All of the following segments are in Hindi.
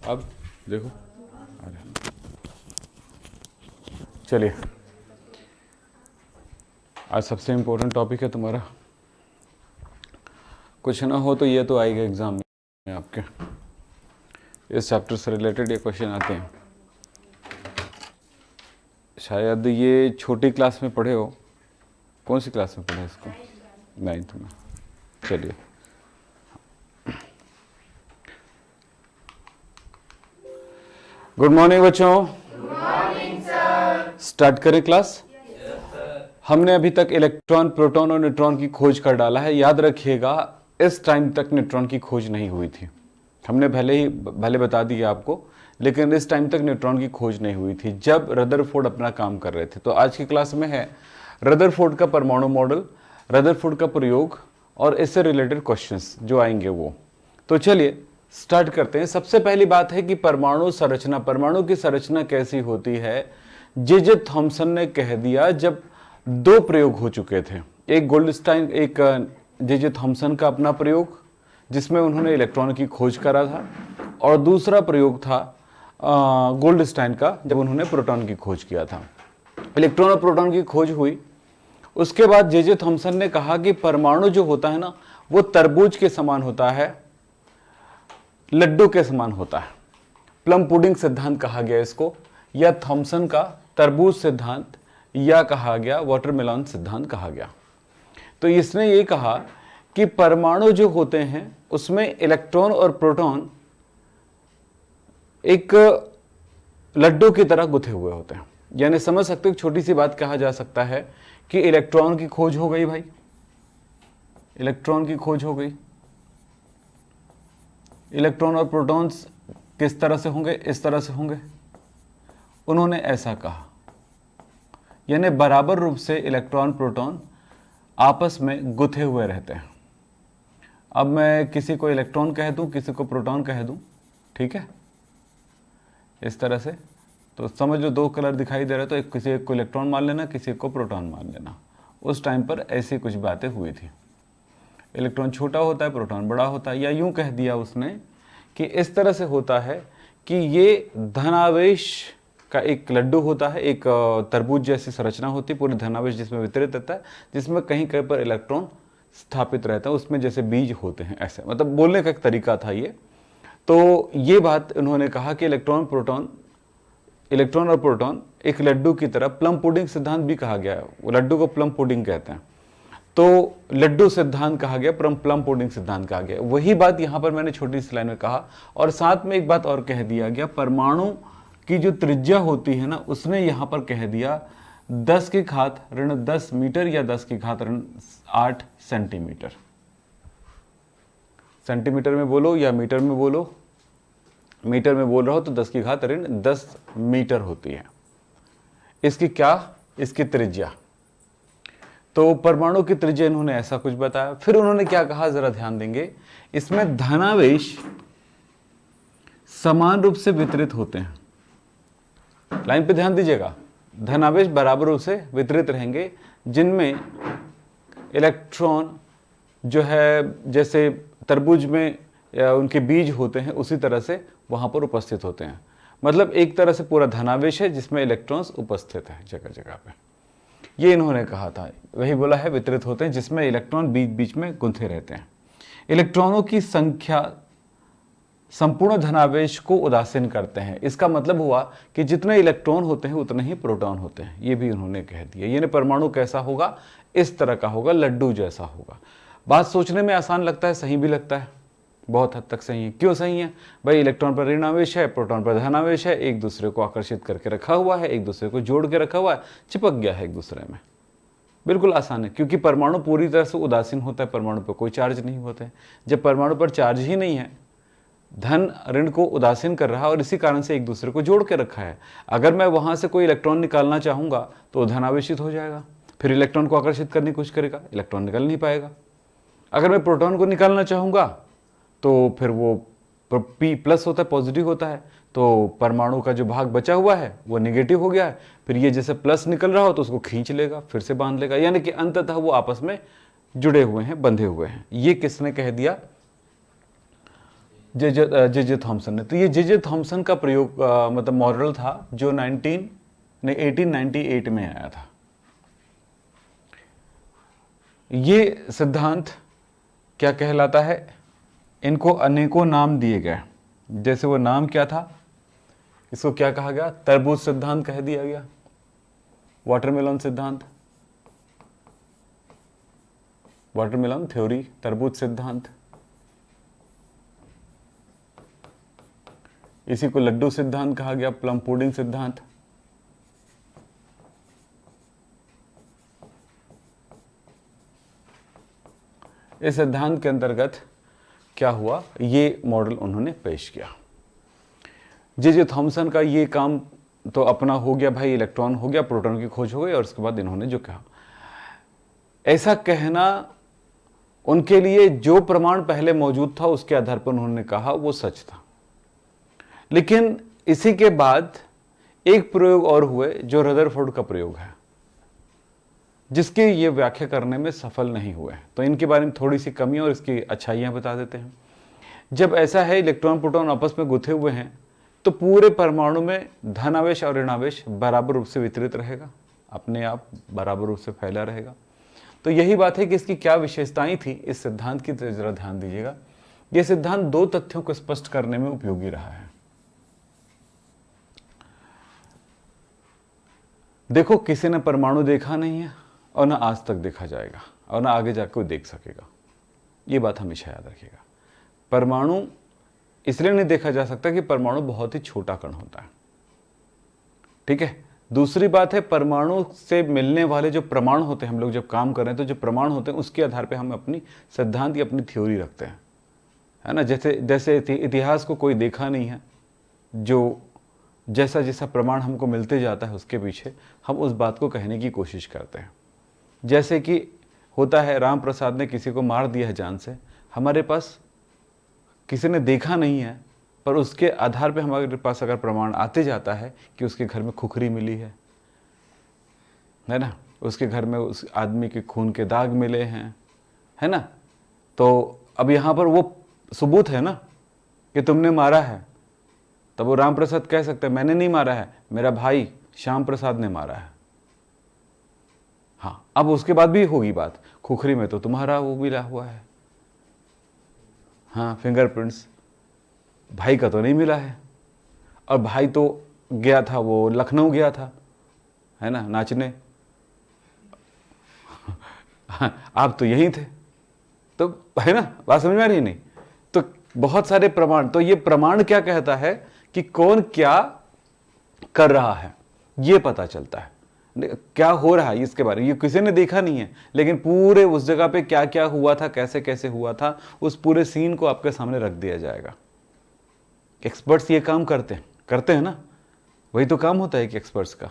अब देखो, अरे चलिए, आज सबसे इम्पोर्टेंट टॉपिक है तुम्हारा। कुछ ना हो तो ये तो आएगा एग्जाम में आपके, इस चैप्टर से रिलेटेड ये क्वेश्चन आते हैं। शायद ये छोटी क्लास में पढ़े हो। कौन सी क्लास में पढ़े इसको? 9th में। चलिए, गुड मॉर्निंग बच्चों। Good morning sir. स्टार्ट करें क्लास। हमने अभी तक इलेक्ट्रॉन, प्रोटॉन और न्यूट्रॉन की खोज कर डाला है। याद रखिएगा, इस टाइम तक न्यूट्रॉन की खोज नहीं हुई थी। हमने भले बता दिया आपको, लेकिन इस टाइम तक न्यूट्रॉन की खोज नहीं हुई थी जब रदरफोर्ड अपना काम कर रहे थे। तो आज की क्लास में है रदरफोर्ड का परमाणु मॉडल, रदरफोर्ड का प्रयोग और इससे रिलेटेड क्वेश्चंस जो आएंगे वो। तो चलिए स्टार्ट करते हैं। सबसे पहली बात है कि परमाणु संरचना, परमाणु की संरचना कैसी होती है। जे थॉमसन ने कह दिया जब दो प्रयोग हो चुके थे, एक गोल्डस्टाइन, एक जे थॉमसन का अपना प्रयोग जिसमें उन्होंने इलेक्ट्रॉन की खोज करा था, और दूसरा प्रयोग था गोल्डस्टाइन का जब उन्होंने प्रोटॉन की खोज किया था। इलेक्ट्रॉन और प्रोटॉन की खोज हुई। उसके बाद जे थॉमसन ने कहा कि परमाणु जो होता है ना, वो तरबूज के समान होता है, लड्डू के समान होता है। प्लम पुडिंग सिद्धांत कहा गया इसको, या थॉमसन का तरबूज सिद्धांत, या कहा गया वाटरमेलन सिद्धांत कहा गया। तो इसने ये कहा कि परमाणु जो होते हैं उसमें इलेक्ट्रॉन और प्रोटॉन एक लड्डू की तरह गुथे हुए होते हैं। यानी समझ सकते हो, छोटी सी बात कहा जा सकता है कि इलेक्ट्रॉन की खोज हो गई भाई, इलेक्ट्रॉन की खोज हो गई। इलेक्ट्रॉन और प्रोटॉन्स किस तरह से होंगे? इस तरह से होंगे। उन्होंने ऐसा कहा, यानी बराबर रूप से इलेक्ट्रॉन प्रोटॉन आपस में गुथे हुए रहते हैं। अब मैं किसी को इलेक्ट्रॉन कह दूं, किसी को प्रोटॉन कह दूं, ठीक है, इस तरह से। तो समझ लो, दो कलर दिखाई दे रहे, तो किसी एक को इलेक्ट्रॉन मान लेना, किसी को प्रोटॉन मान लेना। उस टाइम पर ऐसी कुछ बातें हुई थी। इलेक्ट्रॉन छोटा होता है, प्रोटॉन बड़ा होता है। या यूं कह दिया उसने कि इस तरह से होता है कि ये धनावेश का एक लड्डू होता है, एक तरबूज जैसी संरचना होती है, पूरी धनावेश जिसमें वितरित रहता है, जिसमें कहीं कहीं पर इलेक्ट्रॉन स्थापित रहता है, उसमें जैसे बीज होते हैं, ऐसे। मतलब बोलने का एक तरीका था ये। तो ये बात उन्होंने कहा कि इलेक्ट्रॉन और प्रोटॉन एक लड्डू की तरह, प्लम पुडिंग सिद्धांत भी कहा गया है, वो लड्डू को प्लम पुडिंग कहते हैं। तो लड्डू सिद्धांत कहा गया, प्लम पुडिंग सिद्धांत कहा गया। वही बात यहां पर मैंने छोटी सी लाइन में कहा, और साथ में एक बात और कह दिया गया, परमाणु की जो त्रिज्या होती है ना, उसने यहां पर कह दिया 10⁻⁻10 मीटर या 10⁻8 सेंटीमीटर। सेंटीमीटर में बोलो या मीटर में बोलो, मीटर में बोल रहा हो तो 10⁻10 मीटर होती है। इसकी क्या? इसकी त्रिज्या। तो परमाणु की त्रिज्या इन्होंने ऐसा कुछ बताया। फिर उन्होंने क्या कहा, जरा ध्यान देंगे, इसमें धनावेश समान रूप से वितरित होते हैं। लाइन पे ध्यान दीजिएगा, धनावेश बराबर रूप से वितरित रहेंगे, जिनमें इलेक्ट्रॉन जो है जैसे तरबूज में उनके बीज होते हैं, उसी तरह से वहां पर उपस्थित होते हैं। मतलब एक तरह से पूरा धनावेश है जिसमें इलेक्ट्रॉन्स उपस्थित है जगह जगह पे। ये इन्होंने कहा था, वही बोला है, वितरित होते हैं, जिसमें इलेक्ट्रॉन बीच बीच में गुंथे रहते हैं। इलेक्ट्रॉनों की संख्या संपूर्ण धनावेश को उदासीन करते हैं। इसका मतलब हुआ कि जितने इलेक्ट्रॉन होते हैं उतने ही प्रोटॉन होते हैं। ये भी उन्होंने कह दिया। यानी परमाणु कैसा होगा? इस तरह का होगा, लड्डू जैसा होगा। बात सोचने में आसान लगता है, सही भी लगता है, बहुत हद तक सही है। क्यों सही है भाई? इलेक्ट्रॉन पर ऋण आवेश है, प्रोटॉन पर धन आवेश है, एक दूसरे को आकर्षित करके रखा हुआ है, एक दूसरे को जोड़ के रखा हुआ है, चिपक गया है एक दूसरे में। बिल्कुल आसान है, क्योंकि परमाणु पूरी तरह से उदासीन होता है, परमाणु पर कोई चार्ज नहीं होता है। जब परमाणु पर चार्ज ही नहीं है, धन ऋण को उदासीन कर रहा है, और इसी कारण से एक दूसरे को जोड़ के रखा है। अगर मैं वहां से कोई इलेक्ट्रॉन निकालना चाहूंगा तो धनावेशित हो जाएगा, फिर इलेक्ट्रॉन को आकर्षित करने की कोशिश करेगा, इलेक्ट्रॉन निकल नहीं पाएगा। अगर मैं प्रोटॉन को निकालना चाहूंगा तो फिर वो P+ होता है, पॉजिटिव होता है, तो परमाणु का जो भाग बचा हुआ है वो निगेटिव हो गया है। फिर ये जैसे प्लस निकल रहा हो तो उसको खींच लेगा, फिर से बांध लेगा, यानी कि अंततः वो आपस में जुड़े हुए हैं, बंधे हुए हैं। ये किसने कह दिया? जे थॉमसन ने। तो ये जे थॉमसन का प्रयोग मतलब मॉडल था जो 1898 में आया था। ये सिद्धांत क्या कहलाता है? इनको अनेकों नाम दिए गए। जैसे वो नाम क्या था, इसको क्या कहा गया? तरबूज सिद्धांत कह दिया गया, वाटरमेलन सिद्धांत, वाटरमेलन थ्योरी, तरबूज सिद्धांत। इसी को लड्डू सिद्धांत कहा गया, प्लम पुडिंग सिद्धांत। इस सिद्धांत के अंतर्गत क्या हुआ, ये मॉडल उन्होंने पेश किया। जे थॉमसन का ये काम तो अपना हो गया भाई, इलेक्ट्रॉन हो गया, प्रोटॉन की खोज हो गई, और उसके बाद इन्होंने जो कहा, ऐसा कहना उनके लिए जो प्रमाण पहले मौजूद था उसके आधार पर उन्होंने कहा वो सच था। लेकिन इसी के बाद एक प्रयोग और हुए जो रदरफोर्ड का प्रयोग है, जिसकी ये व्याख्या करने में सफल नहीं हुए। तो इनके बारे में थोड़ी सी कमी और इसकी अच्छाइयां बता देते हैं। जब ऐसा है, इलेक्ट्रॉन प्रोटॉन आपस में गुथे हुए हैं, तो पूरे परमाणु में धनावेश और ऋणावेश बराबर रूप से वितरित रहेगा, अपने आप बराबर रूप से फैला रहेगा। तो यही बात है कि इसकी क्या विशेषताएं थी इस सिद्धांत की, तो जरा ध्यान दीजिएगा। यह सिद्धांत दो तथ्यों को स्पष्ट करने में उपयोगी रहा है। देखो, किसी ने परमाणु देखा नहीं है और ना आज तक देखा जाएगा और ना आगे जाकर कोई देख सकेगा। ये बात हमेशा याद रखिएगा। परमाणु इसलिए नहीं देखा जा सकता कि परमाणु बहुत ही छोटा कण होता है, ठीक है। दूसरी बात है, परमाणु से मिलने वाले जो प्रमाण होते हैं, हम लोग जब काम कर रहे हैं तो जो प्रमाण होते हैं उसके आधार पे हम अपनी सिद्धांत या अपनी थ्योरी रखते हैं, है ना। जैसे इतिहास को कोई देखा नहीं है, जो जैसा जैसा प्रमाण हमको मिलते जाता है उसके पीछे हम उस बात को कहने की कोशिश करते हैं। जैसे कि होता है, राम प्रसाद ने किसी को मार दिया है जान से, हमारे पास किसी ने देखा नहीं है, पर उसके आधार पे हमारे पास अगर प्रमाण आते जाता है कि उसके घर में खुखरी मिली है ना, उसके घर में उस आदमी के खून के दाग मिले हैं, है ना। तो अब यहाँ पर वो सबूत है ना कि तुमने मारा है, तब वो राम प्रसाद कह सकते हैं मैंने नहीं मारा है, मेरा भाई श्याम प्रसाद ने मारा है। हाँ, अब उसके बाद भी होगी बात, खुखरी में तो तुम्हारा वो मिला हुआ है, हाँ, फिंगरप्रिंट्स भाई का तो नहीं मिला है, और भाई तो गया था, वो लखनऊ गया था, है ना, नाचने, आप तो यहीं थे, तो है ना, बात समझ में आ रही नहीं। तो बहुत सारे प्रमाण, तो ये प्रमाण क्या कहता है कि कौन क्या कर रहा है ये पता चलता है, क्या हो रहा है इसके बारे में। ये किसी ने देखा नहीं है, लेकिन पूरे उस जगह पे क्या क्या हुआ था, कैसे कैसे हुआ था, उस पूरे सीन को आपके सामने रख दिया जाएगा। एक्सपर्ट्स ये काम करते हैं ना, वही तो काम होता है कि एक्सपर्ट्स का,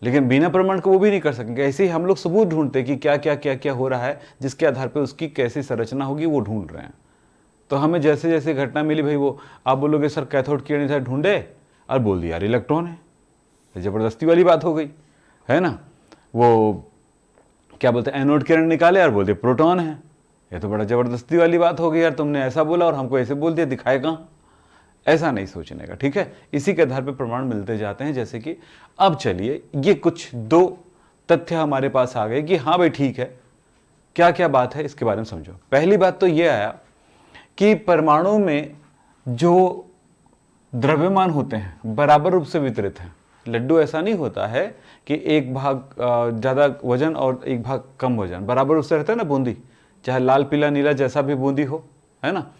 लेकिन बिना प्रमाण को वो भी नहीं कर सकेंगे। ऐसे ही हम लोग सबूत ढूंढते हैं कि क्या क्या क्या क्या हो रहा है, जिसके आधार पे उसकी कैसी संरचना होगी वो ढूंढ रहे हैं। तो हमें जैसे जैसे घटना मिली भाई, वो आप बोलोगे सर कैथोड किरण इधर ढूंढे और बोल दिया यार इलेक्ट्रॉन है, जबरदस्ती वाली बात हो गई, है ना। वो क्या बोलते हैं, एनोड किरण निकाले और बोल दिया प्रोटॉन है, ये तो बड़ा जबरदस्ती वाली बात हो गई यार, तुमने ऐसा बोला और हमको ऐसे बोल दिया, दिखाए कहाँ। ऐसा नहीं सोचने का, ठीक है। इसी के आधार पर प्रमाण मिलते जाते हैं। जैसे कि अब चलिए, ये कुछ दो तथ्य हमारे पास आ गए कि हाँ भाई ठीक है, क्या क्या बात है इसके बारे में समझो। पहली बात तो ये आया कि परमाणु में जो द्रव्यमान होते हैं बराबर रूप से वितरित हैं। लड्डू ऐसा नहीं होता है कि एक भाग ज़्यादा वजन और एक भाग कम वजन, बराबर रूप से रहता है ना बूंदी, चाहे लाल पीला नीला जैसा भी बूंदी हो, है ना।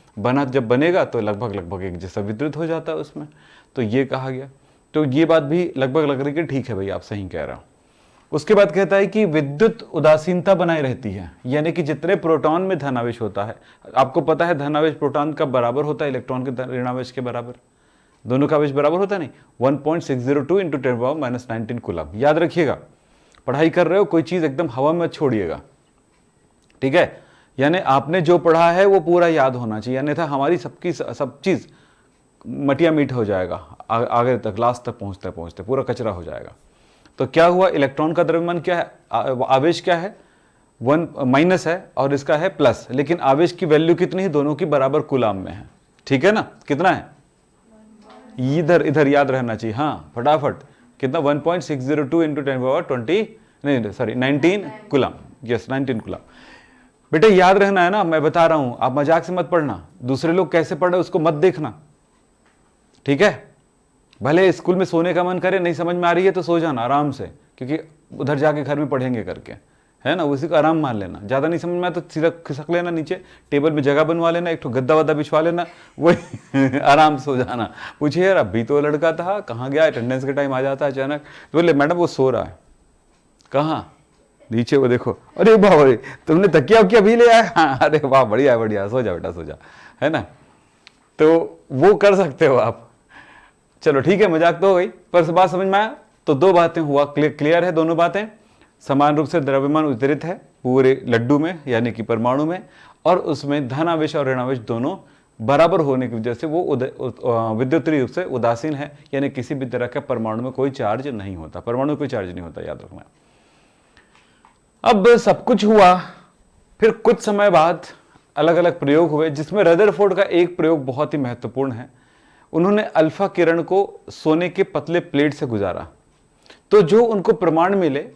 जब बनेगा तो लगभग एक जैसा वितरित हो जाता है उसमें। तो ये कहा गया, तो ये बात भी लगभग लग रही कि ठीक है भाई आप सही कह रहे हो। उसके बाद कहता है कि विद्युत उदासीनता बनाए रहती है, यानी कि जितने प्रोटॉन में धनावेश होता है, आपको पता है धनावेश प्रोटॉन का बराबर होता है इलेक्ट्रॉन के ऋणावेश के बराबर, दोनों का आवेश बराबर होता नहीं, 1.602 × 10⁻⁻19 कूलम। याद रखिएगा, पढ़ाई कर रहे हो कोई चीज एकदम हवा में छोड़िएगा, ठीक है। यानी आपने जो पढ़ा है वो पूरा याद होना चाहिए, अन्यथा हमारी सबकी सब चीज मटिया मीठ हो जाएगा, आगे तक लास्ट तक पहुंचते पहुंचते पूरा कचरा हो जाएगा। तो क्या हुआ, इलेक्ट्रॉन का द्रव्यमान क्या है, आवेश क्या है, 1 माइनस है और इसका है प्लस, लेकिन आवेश की वैल्यू कितनी है, दोनों की बराबर कूलाम में है। ठीक है ना, कितना है, इधर इधर याद रहना चाहिए, हाँ फटाफट, कितना 1.602 इंटू 10⁻20, नहीं सॉरी 19 कूलम, यस 19 कूलम। बेटे याद रहना है ना, मैं बता रहा हूं, आप मजाक से मत पढ़ना, दूसरे लोग कैसे पढ़ रहे उसको मत देखना, ठीक है। भले स्कूल में सोने का मन करे, नहीं समझ में आ रही है तो सो जाना आराम से, क्योंकि उधर जाके घर में पढ़ेंगे करके, है ना, उसी को आराम मान लेना। ज़्यादा नहीं समझ में आया तो सीधा खिसक लेना नीचे, टेबल में जगह बनवा लेना, एक तो गद्दा वद्दा बिछवा लेना, वही आराम से सो जाना। पूछिए यार अभी तो लड़का था, कहाँ गया, अटेंडेंस के टाइम आ जाता है अचानक, तो बोले मैडम वो सो रहा है। कहाँ, नीचे, वो देखो, अरे वाह तुमने तकिया वकिया भी ले आया, हाँ अरे वाह बढ़िया बढ़िया, सो जा बेटा सो जा, है ना। तो वो कर सकते हो आप। चलो ठीक है, मजाक तो हो गई, पर बात समझ में आया। तो दो बातें हुआ, क्लियर है दोनों बातें। समान रूप से द्रव्यमान वितरित है पूरे लड्डू में यानी कि परमाणु में, और उसमें धनावेश और ऋणावेश दोनों बराबर होने की वजह से वो विद्युतीय रूप से उदासीन है, यानी किसी भी तरह का परमाणु में कोई चार्ज नहीं होता, परमाणु में कोई चार्ज नहीं होता, याद रखना। अब सब कुछ हुआ, फिर कुछ समय बाद अलग अलग प्रयोग हुए, जिसमें रदरफोर्ड का एक प्रयोग बहुत ही महत्वपूर्ण है। उन्होंने अल्फा किरण को सोने के पतले प्लेट से गुजारा, तो जो उनको प्रमाण मिले,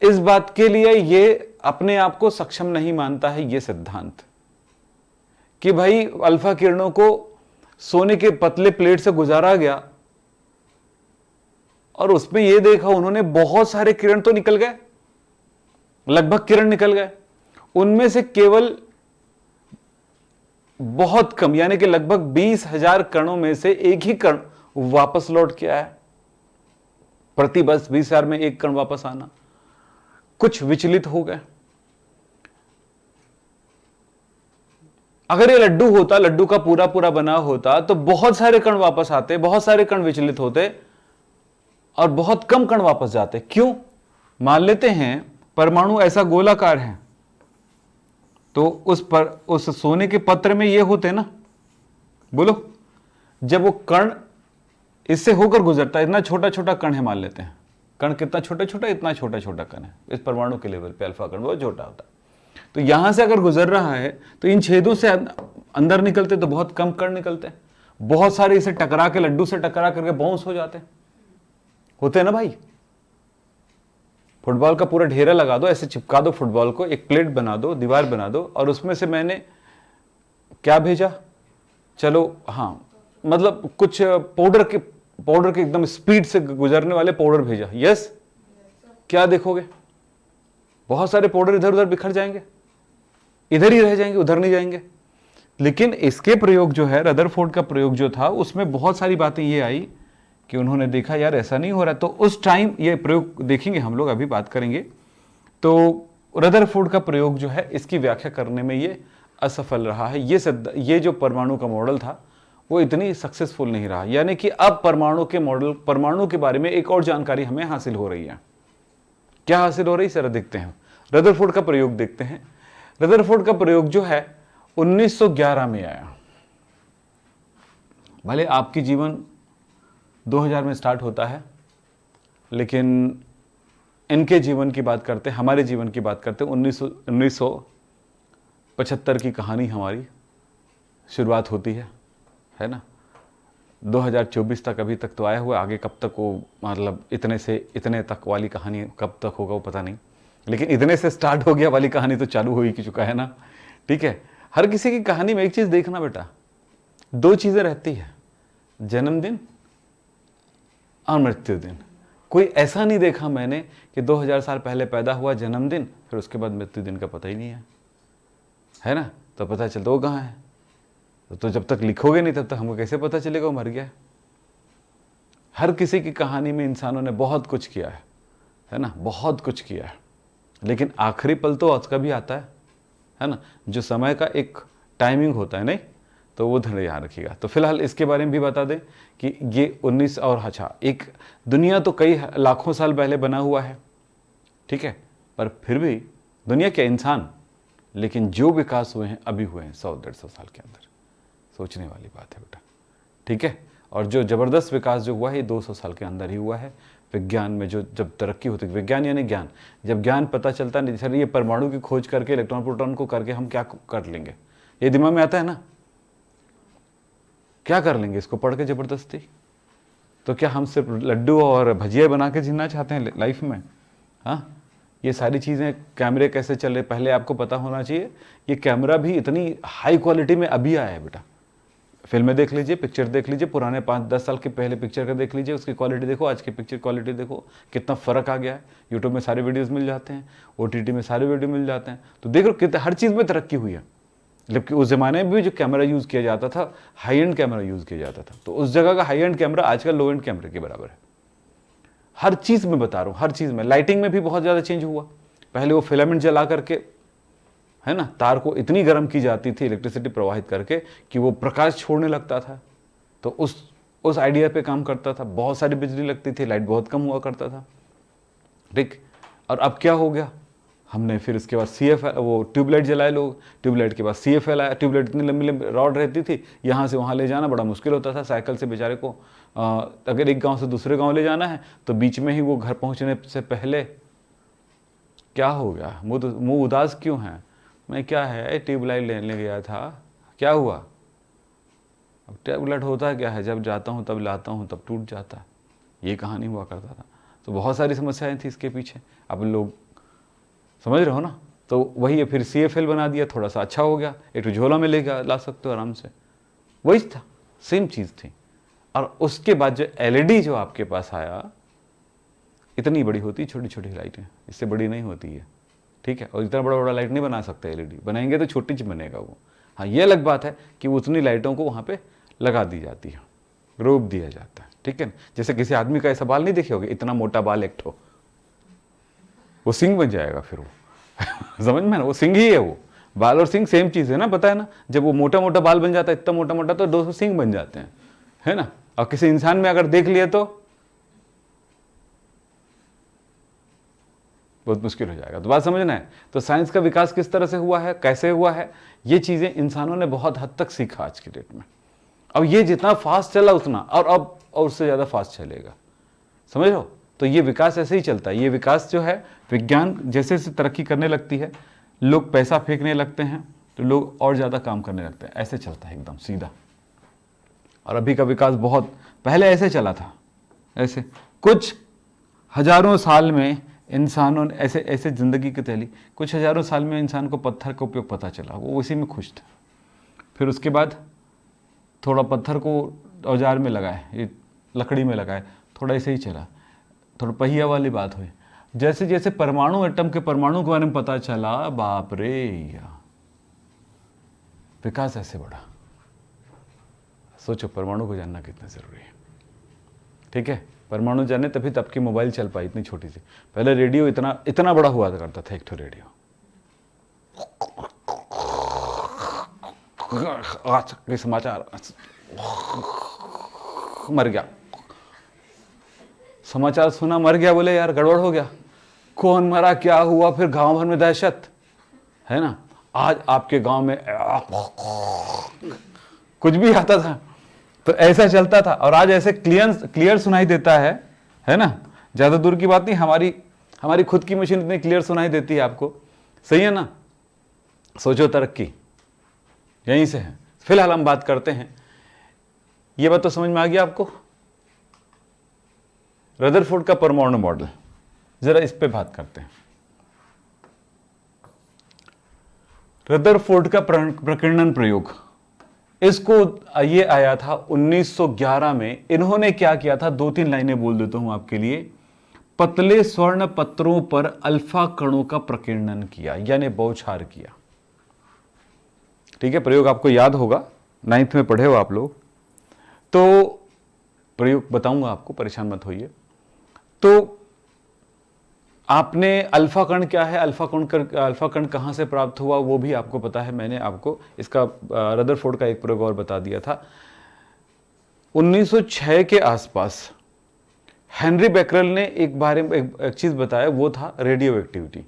इस बात के लिए ये अपने आप को सक्षम नहीं मानता है ये सिद्धांत कि भाई अल्फा किरणों को सोने के पतले प्लेट से गुजारा गया, और उसमें ये देखा उन्होंने बहुत सारे किरण तो निकल गए, लगभग किरण निकल गए, उनमें से केवल बहुत कम यानी कि लगभग 20,000 कणों में से एक ही कण वापस लौट के आया। प्रति बस 20,000 में एक कण वापस आना, कुछ विचलित हो गए। अगर ये लड्डू होता, लड्डू का पूरा पूरा बना होता, तो बहुत सारे कण वापस आते, बहुत सारे कण विचलित होते और बहुत कम कण वापस जाते। क्यों? मान लेते हैं परमाणु ऐसा गोलाकार है, तो उस सोने के पत्र में ये होते ना, बोलो, जब वो कण इससे होकर गुजरता है, इतना छोटा छोटा कण है, मान लेते हैं कण कितना छोटा छोटा, इतना छोटा छोटा कण है इस परमाणु के लेवल पे, अल्फा कण बहुत छोटा होता है। तो यहां से अगर गुजर रहा है तो इन छेदों से अंदर निकलते तो बहुत कम कण निकलते हैं, बहुत सारे इसे टकरा के, लड्डू से टकरा करके बाउंस हो जाते होते हैं ना भाई। फुटबॉल का पूरा ढेरा लगा दो, ऐसे चिपका दो फुटबॉल को, एक प्लेट बना दो, दीवार बना दो, और उसमें से मैंने क्या भेजा, चलो हाँ, मतलब कुछ पाउडर के एकदम स्पीड से गुजरने वाले पाउडर भेजा, यस, क्या देखोगे? बहुत सारे पाउडर इधर उधर बिखर जाएंगे, इधर ही रह जाएंगे, उधर नहीं जाएंगे। लेकिन इसके प्रयोग जो है, रदरफोर्ड का प्रयोग जो था, उसमें बहुत सारी बातें ये आई कि उन्होंने देखा यार ऐसा नहीं हो रहा, तो उस टाइम ये प्रयोग देखेंगे हम लोग, अभी बात करेंगे। तो रदरफोर्ड का प्रयोग जो है, इसकी व्याख्या करने में ये असफल रहा है। ये जो परमाणु का मॉडल था वो इतनी सक्सेसफुल नहीं रहा, यानी कि अब परमाणु के बारे में एक और जानकारी हमें हासिल हो रही है। क्या हासिल हो रही है जरा देखते हैं, रदरफोर्ड का प्रयोग देखते हैं। रदरफोर्ड का प्रयोग जो है 1911 में आया। भले आपकी जीवन 2000 में स्टार्ट होता है, लेकिन इनके जीवन की बात करते, हमारे जीवन की बात करते 1975 की कहानी हमारी शुरुआत होती है ना। 2024 तक अभी तक तो आया हुआ, आगे कब तक वो, मतलब इतने से इतने तक वाली कहानी कब तक होगा वो पता नहीं, लेकिन इतने से स्टार्ट हो गया वाली कहानी तो चालू हो ही चुका है ना। ठीक है, हर किसी की कहानी में एक चीज़ देखना बेटा, दो चीज़ें रहती है, जन्मदिन और मृत्यु दिन। कोई ऐसा नहीं देखा मैंने कि 2000 साल पहले पैदा हुआ जन्मदिन, फिर उसके बाद मृत्यु दिन का पता ही नहीं है ना। तो पता चलता वो कहाँ है, तो जब तक लिखोगे नहीं तब तक हमको कैसे पता चलेगा वो मर गया है। हर किसी की कहानी में इंसानों ने बहुत कुछ किया है ना, बहुत कुछ किया है, लेकिन आखिरी पल तो उसका भी आता है ना, जो समय का एक टाइमिंग होता है, नहीं तो वो ध्यान यहाँ रखिएगा। तो फिलहाल इसके बारे में भी बता दें कि ये 19 और अच्छा, एक दुनिया तो कई लाखों साल पहले बना हुआ है, ठीक है, पर फिर भी दुनिया के इंसान, लेकिन जो विकास हुए हैं अभी हुए हैं 100-150 साल के अंदर। सोचने वाली बात है बेटा, ठीक है। और जो ज़बरदस्त विकास जो हुआ है 200 साल के अंदर ही हुआ है। विज्ञान में जो जब तरक्की होती है, विज्ञान यानी ज्ञान, जब ज्ञान पता चलता नहीं, सर ये परमाणु की खोज करके, इलेक्ट्रॉन प्रोटॉन को करके हम क्या कर लेंगे, ये दिमाग में आता है ना, क्या कर लेंगे इसको पढ़ के ज़बरदस्ती? तो क्या हम सिर्फ लड्डू और भजिया बना के जीना चाहते हैं लाइफ में? हाँ, ये सारी चीज़ें, कैमरे कैसे चल रहे, पहले आपको पता होना चाहिए। ये कैमरा भी इतनी हाई क्वालिटी में अभी आया है बेटा। फिल्में देख लीजिए, पिक्चर देख लीजिए, पुराने 5-10 साल के पहले पिक्चर का देख लीजिए, उसकी क्वालिटी देखो, आज की पिक्चर क्वालिटी देखो, कितना फ़र्क आ गया है। यूट्यूब में सारे वीडियोस मिल जाते हैं, OTT में सारे वीडियो मिल जाते हैं। तो देखो कितना हर चीज़ में तरक्की हुई है। जबकि उस ज़माने में भी जो कैमरा यूज़ किया जाता था, हाई एंड कैमरा यूज़ किया जाता था। तो उस जगह का हाई एंड कैमरा आजकल लो एंड कैमरे के बराबर है। हर चीज़ में बता रहा हूँ, हर चीज़ में। लाइटिंग में भी बहुत ज़्यादा चेंज हुआ। पहले वो फिलामेंट जला करके, है ना, तार को इतनी गर्म की जाती थी इलेक्ट्रिसिटी प्रवाहित करके कि वो प्रकाश छोड़ने लगता था। तो उस आइडिया पे काम करता था। बहुत सारी बिजली लगती थी, लाइट बहुत कम हुआ करता था, ठीक। और अब क्या हो गया, हमने फिर इसके बाद वो ट्यूबलाइट जलाए लोग। ट्यूबलाइट के बाद CFL आया। ट्यूबलाइट इतनी लंबी लंबी रॉड रहती थी, यहाँ से वहाँ ले जाना बड़ा मुश्किल होता था। साइकिल से बेचारे को अगर एक गांव से दूसरे गांव ले जाना है तो बीच में ही वो घर पहुँचने से पहले क्या हो गया, मुँह उदास क्यों है? मैं क्या है, ट्यूबलाइट लेने गया था, क्या हुआ? अब ट्यूबलाइट होता क्या है, जब जाता हूँ तब लाता हूँ तब टूट जाता है। ये कहानी हुआ करता था। तो बहुत सारी समस्याएं थी इसके पीछे। अब लोग समझ रहे हो ना? तो वही है, फिर CFL बना दिया, थोड़ा सा अच्छा हो गया, एक झोला में लेकर ला सकते हो आराम से। वही था, सेम चीज़ थी। और उसके बाद जो LED जो आपके पास आया, इतनी बड़ी होती, छोटी छोटी लाइटें, इससे बड़ी नहीं होती है, ठीक है। और इतना बड़ा बड़ा लाइट नहीं बना सकते LED, बनाएंगे तो छोटी चीज बनेगा वो। हाँ, ये अलग बात है कि उतनी लाइटों को वहाँ पे लगा दी जाती है, रोक दिया जाता है, ठीक है। जैसे किसी आदमी का ऐसा बाल नहीं देखे होगे, इतना मोटा बाल एक ठो, वो सिंह बन जाएगा फिर वो समझ में ना, वो सिंह ही है वो। बाल और सिंह सेम चीज़ है ना, पता है ना। जब वो मोटा मोटा बाल बन जाता है, इतना मोटा मोटा, तो 200 सिंह बन जाते हैं, है ना। और किसी इंसान में अगर देख लिए तो बहुत मुश्किल हो जाएगा। तो बात समझना है। तो साइंस का विकास किस तरह से हुआ है, कैसे हुआ है, ये चीज़ें इंसानों ने बहुत हद तक सीखा आज की डेट में। अब ये जितना फास्ट चला उतना और उससे ज़्यादा फास्ट चलेगा, समझ लो। तो ये विकास ऐसे ही चलता है। ये विकास जो है, विज्ञान जैसे जैसे तरक्की करने लगती है, लोग पैसा फेंकने लगते हैं तो लोग और ज़्यादा काम करने लगते हैं। ऐसे चलता है एकदम सीधा। और अभी का विकास बहुत पहले ऐसे चला था, ऐसे कुछ हजारों साल में इंसानों ने ऐसे ऐसे ज़िंदगी की तैली, कुछ हजारों साल में इंसान को पत्थर का उपयोग पता चला, वो उसी में खुश था। फिर उसके बाद थोड़ा पत्थर को औजार में लगाए, ये लकड़ी में लगाए, थोड़ा ऐसे ही चला, थोड़ा पहिया वाली बात हुई। जैसे जैसे परमाणु, एटम के परमाणु के बारे में पता चला, बाप रे, विकास ऐसे बढ़ा। सोचो परमाणु को जानना कितना ज़रूरी है, ठीक है। परमाणु जाने तभी तब की मोबाइल चल पाई, इतनी छोटी सी। पहले रेडियो इतना इतना बड़ा हुआ करता था, एक ठो रेडियो, आज के समाचार, मर गया, समाचार सुना मर गया, बोले यार गड़बड़ हो गया, कौन मरा, क्या हुआ, फिर गांव भर में दहशत, है ना। आज आपके गांव में कुछ भी आता था, तो ऐसा चलता था। और आज ऐसे क्लियर सुनाई देता है ना। ज्यादा दूर की बात नहीं, हमारी खुद की मशीन इतनी क्लियर सुनाई देती है आपको, सही है ना। सोचो तरक्की यहीं से है। फिलहाल हम बात करते हैं, ये बात तो समझ में आ गया आपको, रदरफोर्ड का परमाणु मॉडल। जरा इस पे बात करते हैं। रदरफोर्ड का प्रकीर्णन प्रयोग, इसको ये आया था 1911 में। इन्होंने क्या किया था, 2-3 लाइनें बोल देता हूं आपके लिए। पतले स्वर्ण पत्रों पर अल्फा कणों का प्रकीर्णन किया, यानी बौछार किया, ठीक है। प्रयोग आपको याद होगा, 9th में पढ़े हो आप लोग, तो प्रयोग बताऊंगा आपको, परेशान मत होइए। तो आपने अल्फा कण क्या है, अल्फा कण कहां से प्राप्त हुआ, वो भी आपको पता है। मैंने आपको इसका रदरफोर्ड का एक प्रयोग और बता दिया था। 1906 के आसपास हेनरी बेकरेल ने एक चीज बताया, वो था रेडियो एक्टिविटी।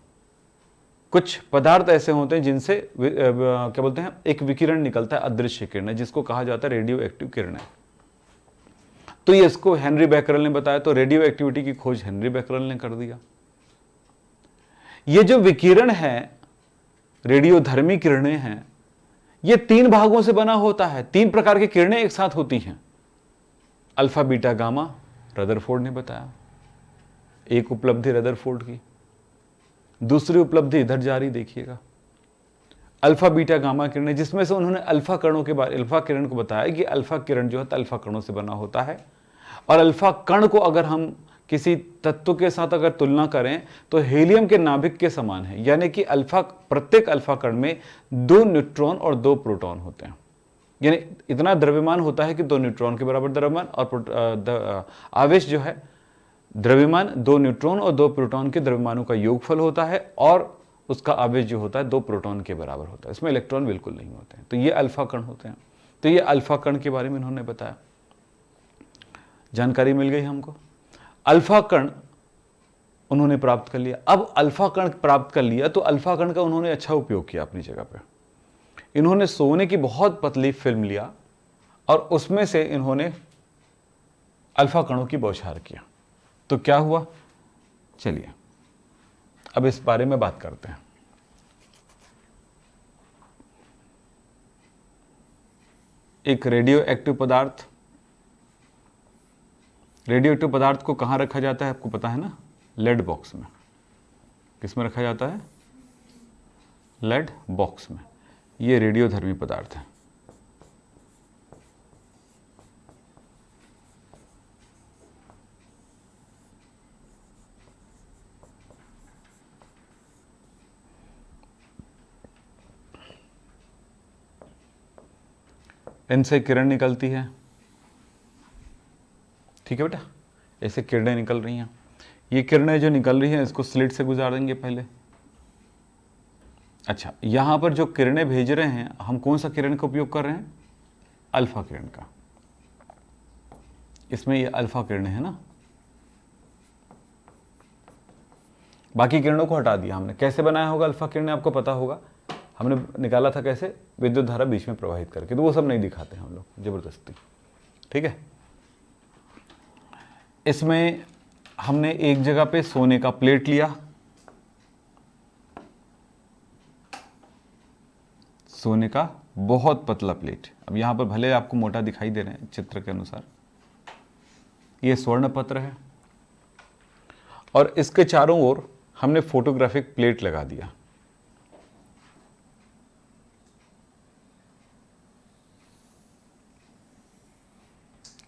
कुछ पदार्थ ऐसे होते हैं जिनसे क्या बोलते हैं, एक विकिरण निकलता है, अदृश्य किरण, जिसको कहा जाता है रेडियो एक्टिव किरणें। तो ये इसको हेनरी बेकरेल ने बताया, तो रेडियो एक्टिविटी की खोज हेनरी बेकरेल ने कर दिया। ये जो विकिरण है, रेडियोधर्मी किरणें हैं, ये 3 भागों से बना होता है, 3 प्रकार की किरणें एक साथ होती हैं। अल्फा बीटा गामा रदरफोर्ड ने बताया, एक उपलब्धि रदरफोर्ड की। दूसरी उपलब्धि इधर जारी देखिएगा, अल्फा बीटा गामा किरणें, जिसमें से उन्होंने अल्फा कणों के बारे, अल्फा किरण को बताया कि अल्फा किरण जो है अल्फा कणों से बना होता है। और अल्फा कण को अगर हम किसी तत्व के साथ अगर तुलना करें तो हीलियम के नाभिक के समान है, यानी कि प्रत्येक अल्फा कण में 2 न्यूट्रॉन और 2 प्रोटॉन होते हैं। यानी इतना द्रव्यमान होता है कि 2 न्यूट्रॉन के बराबर द्रव्यमान, और आवेश जो है द्रव्यमान 2 न्यूट्रॉन और 2 प्रोटॉन के द्रव्यमानों का योगफल होता है, और उसका आवेश जो होता है 2 प्रोटॉन के बराबर होता है। इसमें इलेक्ट्रॉन बिल्कुल नहीं होते हैं। तो ये अल्फा कण होते हैं। तो ये अल्फा कण के बारे में इन्होंने बताया, जानकारी मिल गई हमको। अल्फा कण उन्होंने प्राप्त कर लिया। अब अल्फा कण प्राप्त कर लिया तो अल्फा कण का उन्होंने अच्छा उपयोग किया अपनी जगह पे। इन्होंने सोने की बहुत पतली फिल्म लिया और उसमें से इन्होंने अल्फा कणों की बौछार किया। तो क्या हुआ, चलिए अब इस बारे में बात करते हैं। एक रेडियो एक्टिव पदार्थ को कहां रखा जाता है आपको पता है ना, लेड बॉक्स में। किस में रखा जाता है, लेड बॉक्स में। ये रेडियोधर्मी पदार्थ है। इनसे किरण निकलती है, ठीक है बेटा, ऐसे किरणें निकल रही हैं। ये किरणें जो निकल रही हैं इसको स्लिट से गुजारेंगे पहले। अच्छा, यहां पर जो किरणें भेज रहे हैं हम कौन सा किरण का उपयोग कर रहे हैं, अल्फा किरण का। इसमें ये अल्फा किरणें है ना, बाकी किरणों को हटा दिया हमने। कैसे बनाया होगा अल्फा किरणें आपको पता होगा, हमने निकाला था कैसे, विद्युत धारा बीच में प्रवाहित करके। तो वो सब नहीं दिखाते हम लोग जबरदस्ती, ठीक है। इसमें हमने एक जगह पे सोने का प्लेट लिया, सोने का बहुत पतला प्लेट। अब यहां पर भले आपको मोटा दिखाई दे रहे हैं चित्र के अनुसार, ये स्वर्ण पत्र है, और इसके चारों ओर हमने फोटोग्राफिक प्लेट लगा दिया।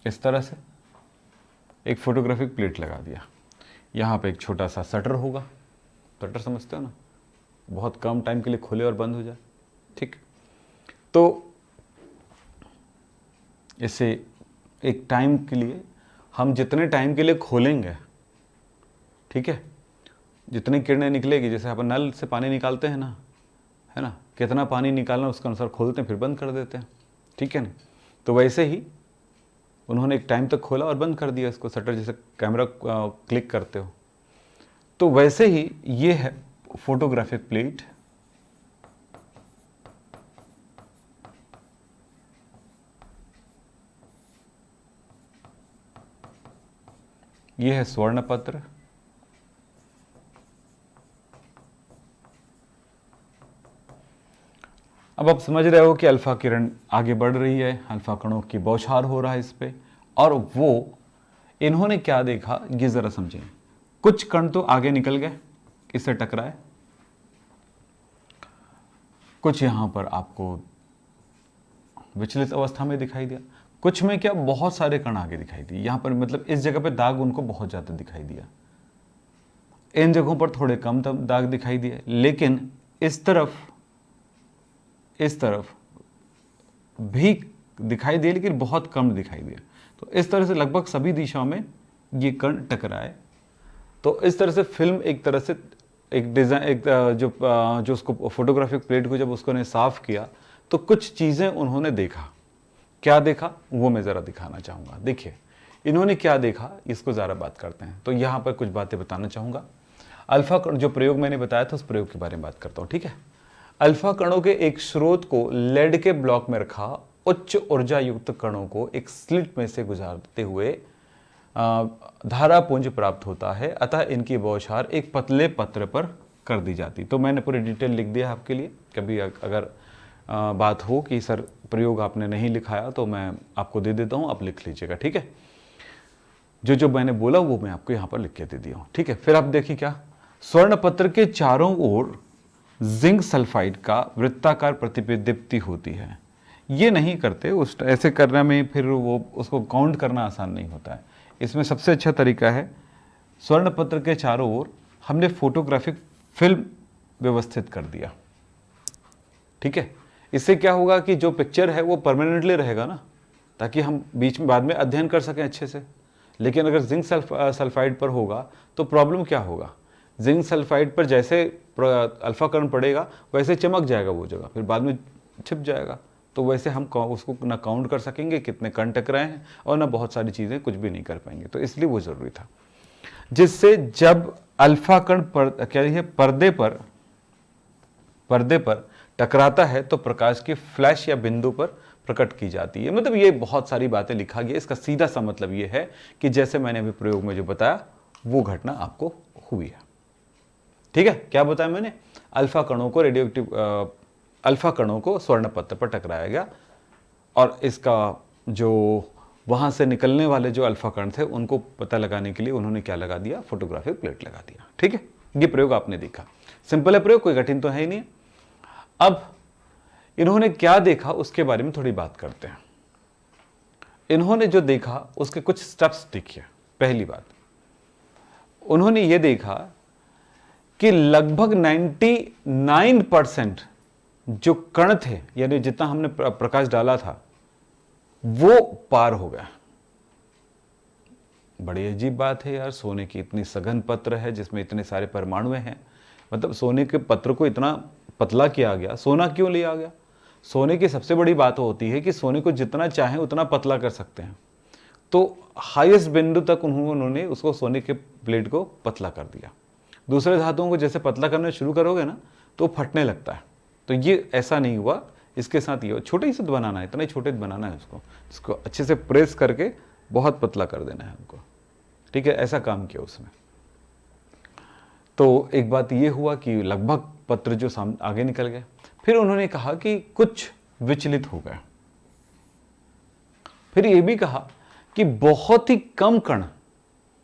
इस तरह से एक फोटोग्राफिक प्लेट लगा दिया। यहाँ पे एक छोटा सा शटर होगा, शटर समझते हो ना, बहुत कम टाइम के लिए खुले और बंद हो जाए, ठीक। तो इसे एक टाइम के लिए, हम जितने टाइम के लिए खोलेंगे, ठीक है, जितनी किरणें निकलेगी, जैसे अपन नल से पानी निकालते हैं ना, है ना, कितना पानी निकालना उसके अनुसार खोलते हैं फिर बंद कर देते हैं, ठीक है ना। तो वैसे ही उन्होंने एक टाइम तक खोला और बंद कर दिया इसको, शटर जैसे कैमरा क्लिक करते हो। तो वैसे ही ये है फोटोग्राफिक प्लेट, ये है स्वर्ण पत्र, अब आप समझ रहे हो कि अल्फा किरण आगे बढ़ रही है, अल्फा कणों की बौछार हो रहा है इस पे, और वो इन्होंने क्या देखा ये जरा समझें। कुछ कण तो आगे निकल गए, इससे टकराए, कुछ यहां पर आपको विचलित अवस्था में दिखाई दिया, कुछ में क्या बहुत सारे कण आगे दिखाई दिए। यहां पर मतलब इस जगह पे दाग उनको बहुत ज्यादा दिखाई दिया, इन जगहों पर थोड़े कम दाग दिखाई दिए, लेकिन इस तरफ भी दिखाई दिए लेकिन बहुत कम दिखाई दिया। तो इस तरह से लगभग सभी दिशाओं में ये कण टकराए। तो इस तरह से फिल्म एक तरह से एक डिजाइन, एक जो उसको फोटोग्राफिक प्लेट को जब उसको ने साफ किया तो कुछ चीजें उन्होंने देखा। क्या देखा वो मैं जरा दिखाना चाहूंगा। देखिए इन्होंने क्या देखा, इसको जरा बात करते हैं। तो यहां पर कुछ बातें बताना चाहूंगा। अल्फा कण जो प्रयोग मैंने बताया था उस प्रयोग के बारे में बात करता हूं, ठीक है। अल्फा कणों के एक स्रोत को लेड के ब्लॉक में रखा उच्च ऊर्जा युक्त कणों को एक स्लिट में से गुजारते हुए धारापुंज प्राप्त होता है, अतः इनकी बौछार एक पतले पत्र पर कर दी जाती। तो मैंने पूरी डिटेल लिख दिया आपके लिए, कभी अगर बात हो कि सर प्रयोग आपने नहीं लिखाया तो मैं आपको दे देता हूँ, आप लिख लीजिएगा, ठीक है। जो जो मैंने बोला वो मैं आपको यहाँ पर लिख के दे दिया हूँ, ठीक है। फिर आप देखिए क्या, स्वर्ण पत्र के चारों ओर जिंक सल्फाइड का वृत्ताकार प्रतिदीप्ति होती है। ये नहीं करते, उस ऐसे करने में फिर वो उसको काउंट करना आसान नहीं होता है। इसमें सबसे अच्छा तरीका है, स्वर्ण पत्र के चारों ओर हमने फोटोग्राफिक फिल्म व्यवस्थित कर दिया, ठीक है। इससे क्या होगा कि जो पिक्चर है वो परमानेंटली रहेगा ना, ताकि हम बीच में बाद में अध्ययन कर सकें अच्छे से। लेकिन अगर जिंक सल्फाइड पर होगा तो प्रॉब्लम क्या होगा, जिंक सल्फाइड पर जैसे अल्फा कण पड़ेगा वैसे चमक जाएगा वो जगह, फिर बाद में छिप जाएगा। तो वैसे हम उसको ना काउंट कर सकेंगे कितने कण टकराए हैं, और ना बहुत सारी चीज़ें कुछ भी नहीं कर पाएंगे। तो इसलिए वो ज़रूरी था, जिससे जब अल्फा कण क्या है पर्दे पर टकराता है तो प्रकाश की फ्लैश या बिंदु पर प्रकट की जाती है। मतलब ये बहुत सारी बातें लिखा गया, इसका सीधा सा मतलब ये है कि जैसे मैंने अभी प्रयोग में जो बताया वो घटना आपको हुई है, ठीक है। क्या बताया मैंने, अल्फा कणों को अल्फा कणों को स्वर्ण पत्र पर टकराया गया, और इसका जो वहां से निकलने वाले जो अल्फा कण थे उनको पता लगाने के लिए उन्होंने क्या लगा दिया, फोटोग्राफिक प्लेट लगा दिया, ठीक है। ये प्रयोग आपने देखा, सिंपल है प्रयोग, कोई कठिन तो है ही नहीं। अब इन्होंने क्या देखा उसके बारे में थोड़ी बात करते हैं। इन्होंने जो देखा उसके कुछ स्टेप्स देखिए। पहली बात, उन्होंने ये देखा कि लगभग 99% जो कण थे, यानी जितना हमने प्रकाश डाला था वो पार हो गया। बड़ी अजीब बात है यार, सोने की इतनी सघन पत्र है जिसमें इतने सारे परमाणु हैं, मतलब सोने के पत्र को इतना पतला किया गया, सोना क्यों लिया गया? सोने की सबसे बड़ी बात होती है कि सोने को जितना चाहें उतना पतला कर सकते हैं। तो हाईएस्ट बिंदु तक उन्होंने उसको सोने के प्लेट को पतला कर दिया। दूसरे धातुओं को जैसे पतला करना शुरू करोगे ना तो फटने लगता है, तो ये ऐसा नहीं हुआ। इसके साथ ये छोटे ही से बनाना है, इतना ही छोटे बनाना है इसको अच्छे से प्रेस करके बहुत पतला कर देना है हमको, ठीक है। ऐसा काम किया उसने। तो एक बात ये हुआ कि लगभग पत्र जो सामने आगे निकल गए। फिर उन्होंने कहा कि कुछ विचलित हो गए। फिर ये भी कहा कि बहुत ही कम कण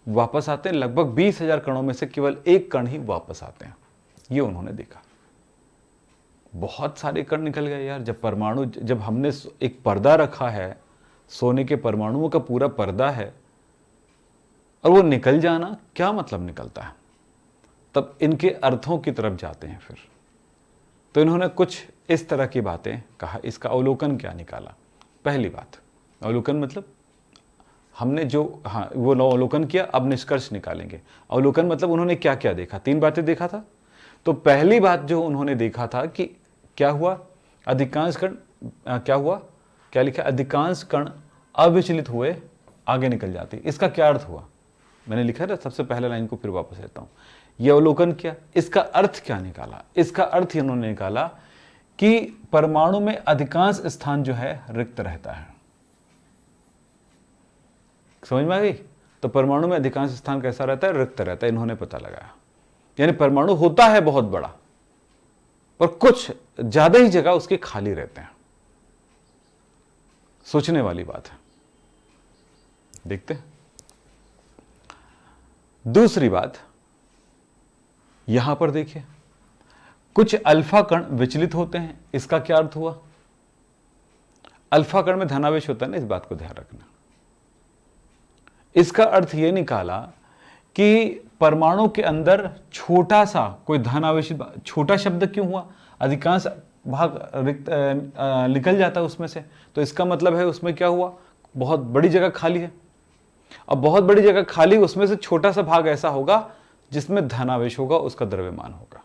वापस आते हैं, लगभग 20,000 कणों में से केवल एक कण ही वापस आते हैं। ये उन्होंने देखा। बहुत सारे कण निकल गए यार। जब हमने एक पर्दा रखा है, सोने के परमाणुओं का पूरा पर्दा है, और वो निकल जाना, क्या मतलब निकलता है? तब इनके अर्थों की तरफ जाते हैं फिर। तो इन्होंने कुछ इस तरह की बातें कहा। इसका अवलोकन क्या निकाला? पहली बात, अवलोकन मतलब हमने जो वो अवलोकन किया, अब निष्कर्ष निकालेंगे। अवलोकन मतलब उन्होंने क्या क्या देखा, 3 बातें देखा था। तो पहली बात जो उन्होंने देखा था कि क्या हुआ, अधिकांश कण क्या लिखा, अधिकांश कण अविचलित हुए आगे निकल जाते। इसका क्या अर्थ हुआ? मैंने लिखा था सबसे पहले लाइन को, फिर वापस लेता हूं। यह अवलोकन किया, इसका अर्थ क्या निकाला? इसका अर्थ इन्होंने निकाला कि परमाणु में अधिकांश स्थान जो है रिक्त रहता है। समझ में आ गई? तो परमाणु में अधिकांश स्थान कैसा रहता है? रिक्त रहता है। इन्होंने पता लगाया, यानी परमाणु होता है बहुत बड़ा, पर कुछ ज्यादा ही जगह उसके खाली रहते हैं। सोचने वाली बात है, देखते हैं। दूसरी बात यहां पर देखिए, कुछ अल्फा कण विचलित होते हैं। इसका क्या अर्थ हुआ? अल्फा कण में धनावेश होता है ना, इस बात को ध्यान रखना। इसका अर्थ यह निकाला कि परमाणु के अंदर छोटा सा कोई धनावेशित, छोटा शब्द क्यों हुआ? अधिकांश भाग रिक्त निकल जाता है उसमें से, तो इसका मतलब है उसमें क्या हुआ, बहुत बड़ी जगह खाली है। अब बहुत बड़ी जगह खाली, उसमें से छोटा सा भाग ऐसा होगा जिसमें धनावेश होगा, उसका द्रव्यमान होगा।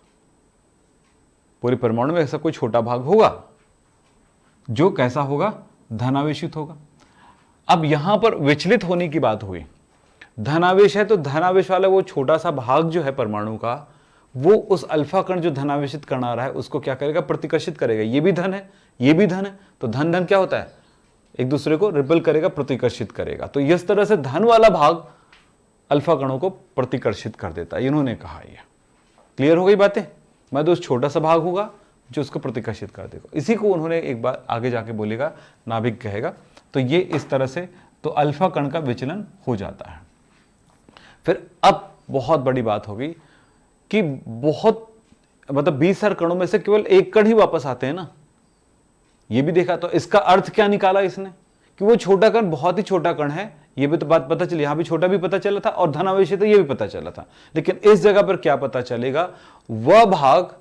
पूरे परमाणु में ऐसा कोई छोटा भाग होगा जो कैसा होगा, धनावेशित होगा। अब यहां पर विचलित होने की बात हुई। धनावेश है तो धनावेश वाला वो छोटा सा भाग जो है परमाणु का, वो उस अल्फा कण जो धनावेशित कण आ रहा है उसको क्या करेगा, प्रतिकर्षित करेगा। ये भी धन है, ये भी धन है, तो धन धन क्या होता है, एक दूसरे को रिपल करेगा, प्रतिकर्षित करेगा। तो इस तरह से धन वाला भाग अल्फा कणों को प्रतिकर्षित कर देता है, इन्होंने कहा। ये क्लियर हो गई बातें? मैं तो छोटा सा भाग होगा जो उसको प्रतिकर्षित कर देगा। इसी को उन्होंने एक बार आगे जाके बोलेगा नाभिक कहेगा। तो ये इस तरह से तो अल्फा कण का विचलन हो जाता है। फिर अब बहुत बड़ी बात होगी कि बहुत मतलब 20,000 कणों में से केवल एक कण ही वापस आते हैं ना, ये भी देखा। तो इसका अर्थ क्या निकाला इसने कि वो छोटा कण बहुत ही छोटा कण है, ये भी तो बात पता चली। यहां भी छोटा भी पता चला था और धनावेशी तो ये भी पता चला था, लेकिन इस जगह पर क्या पता चलेगा, वह भाग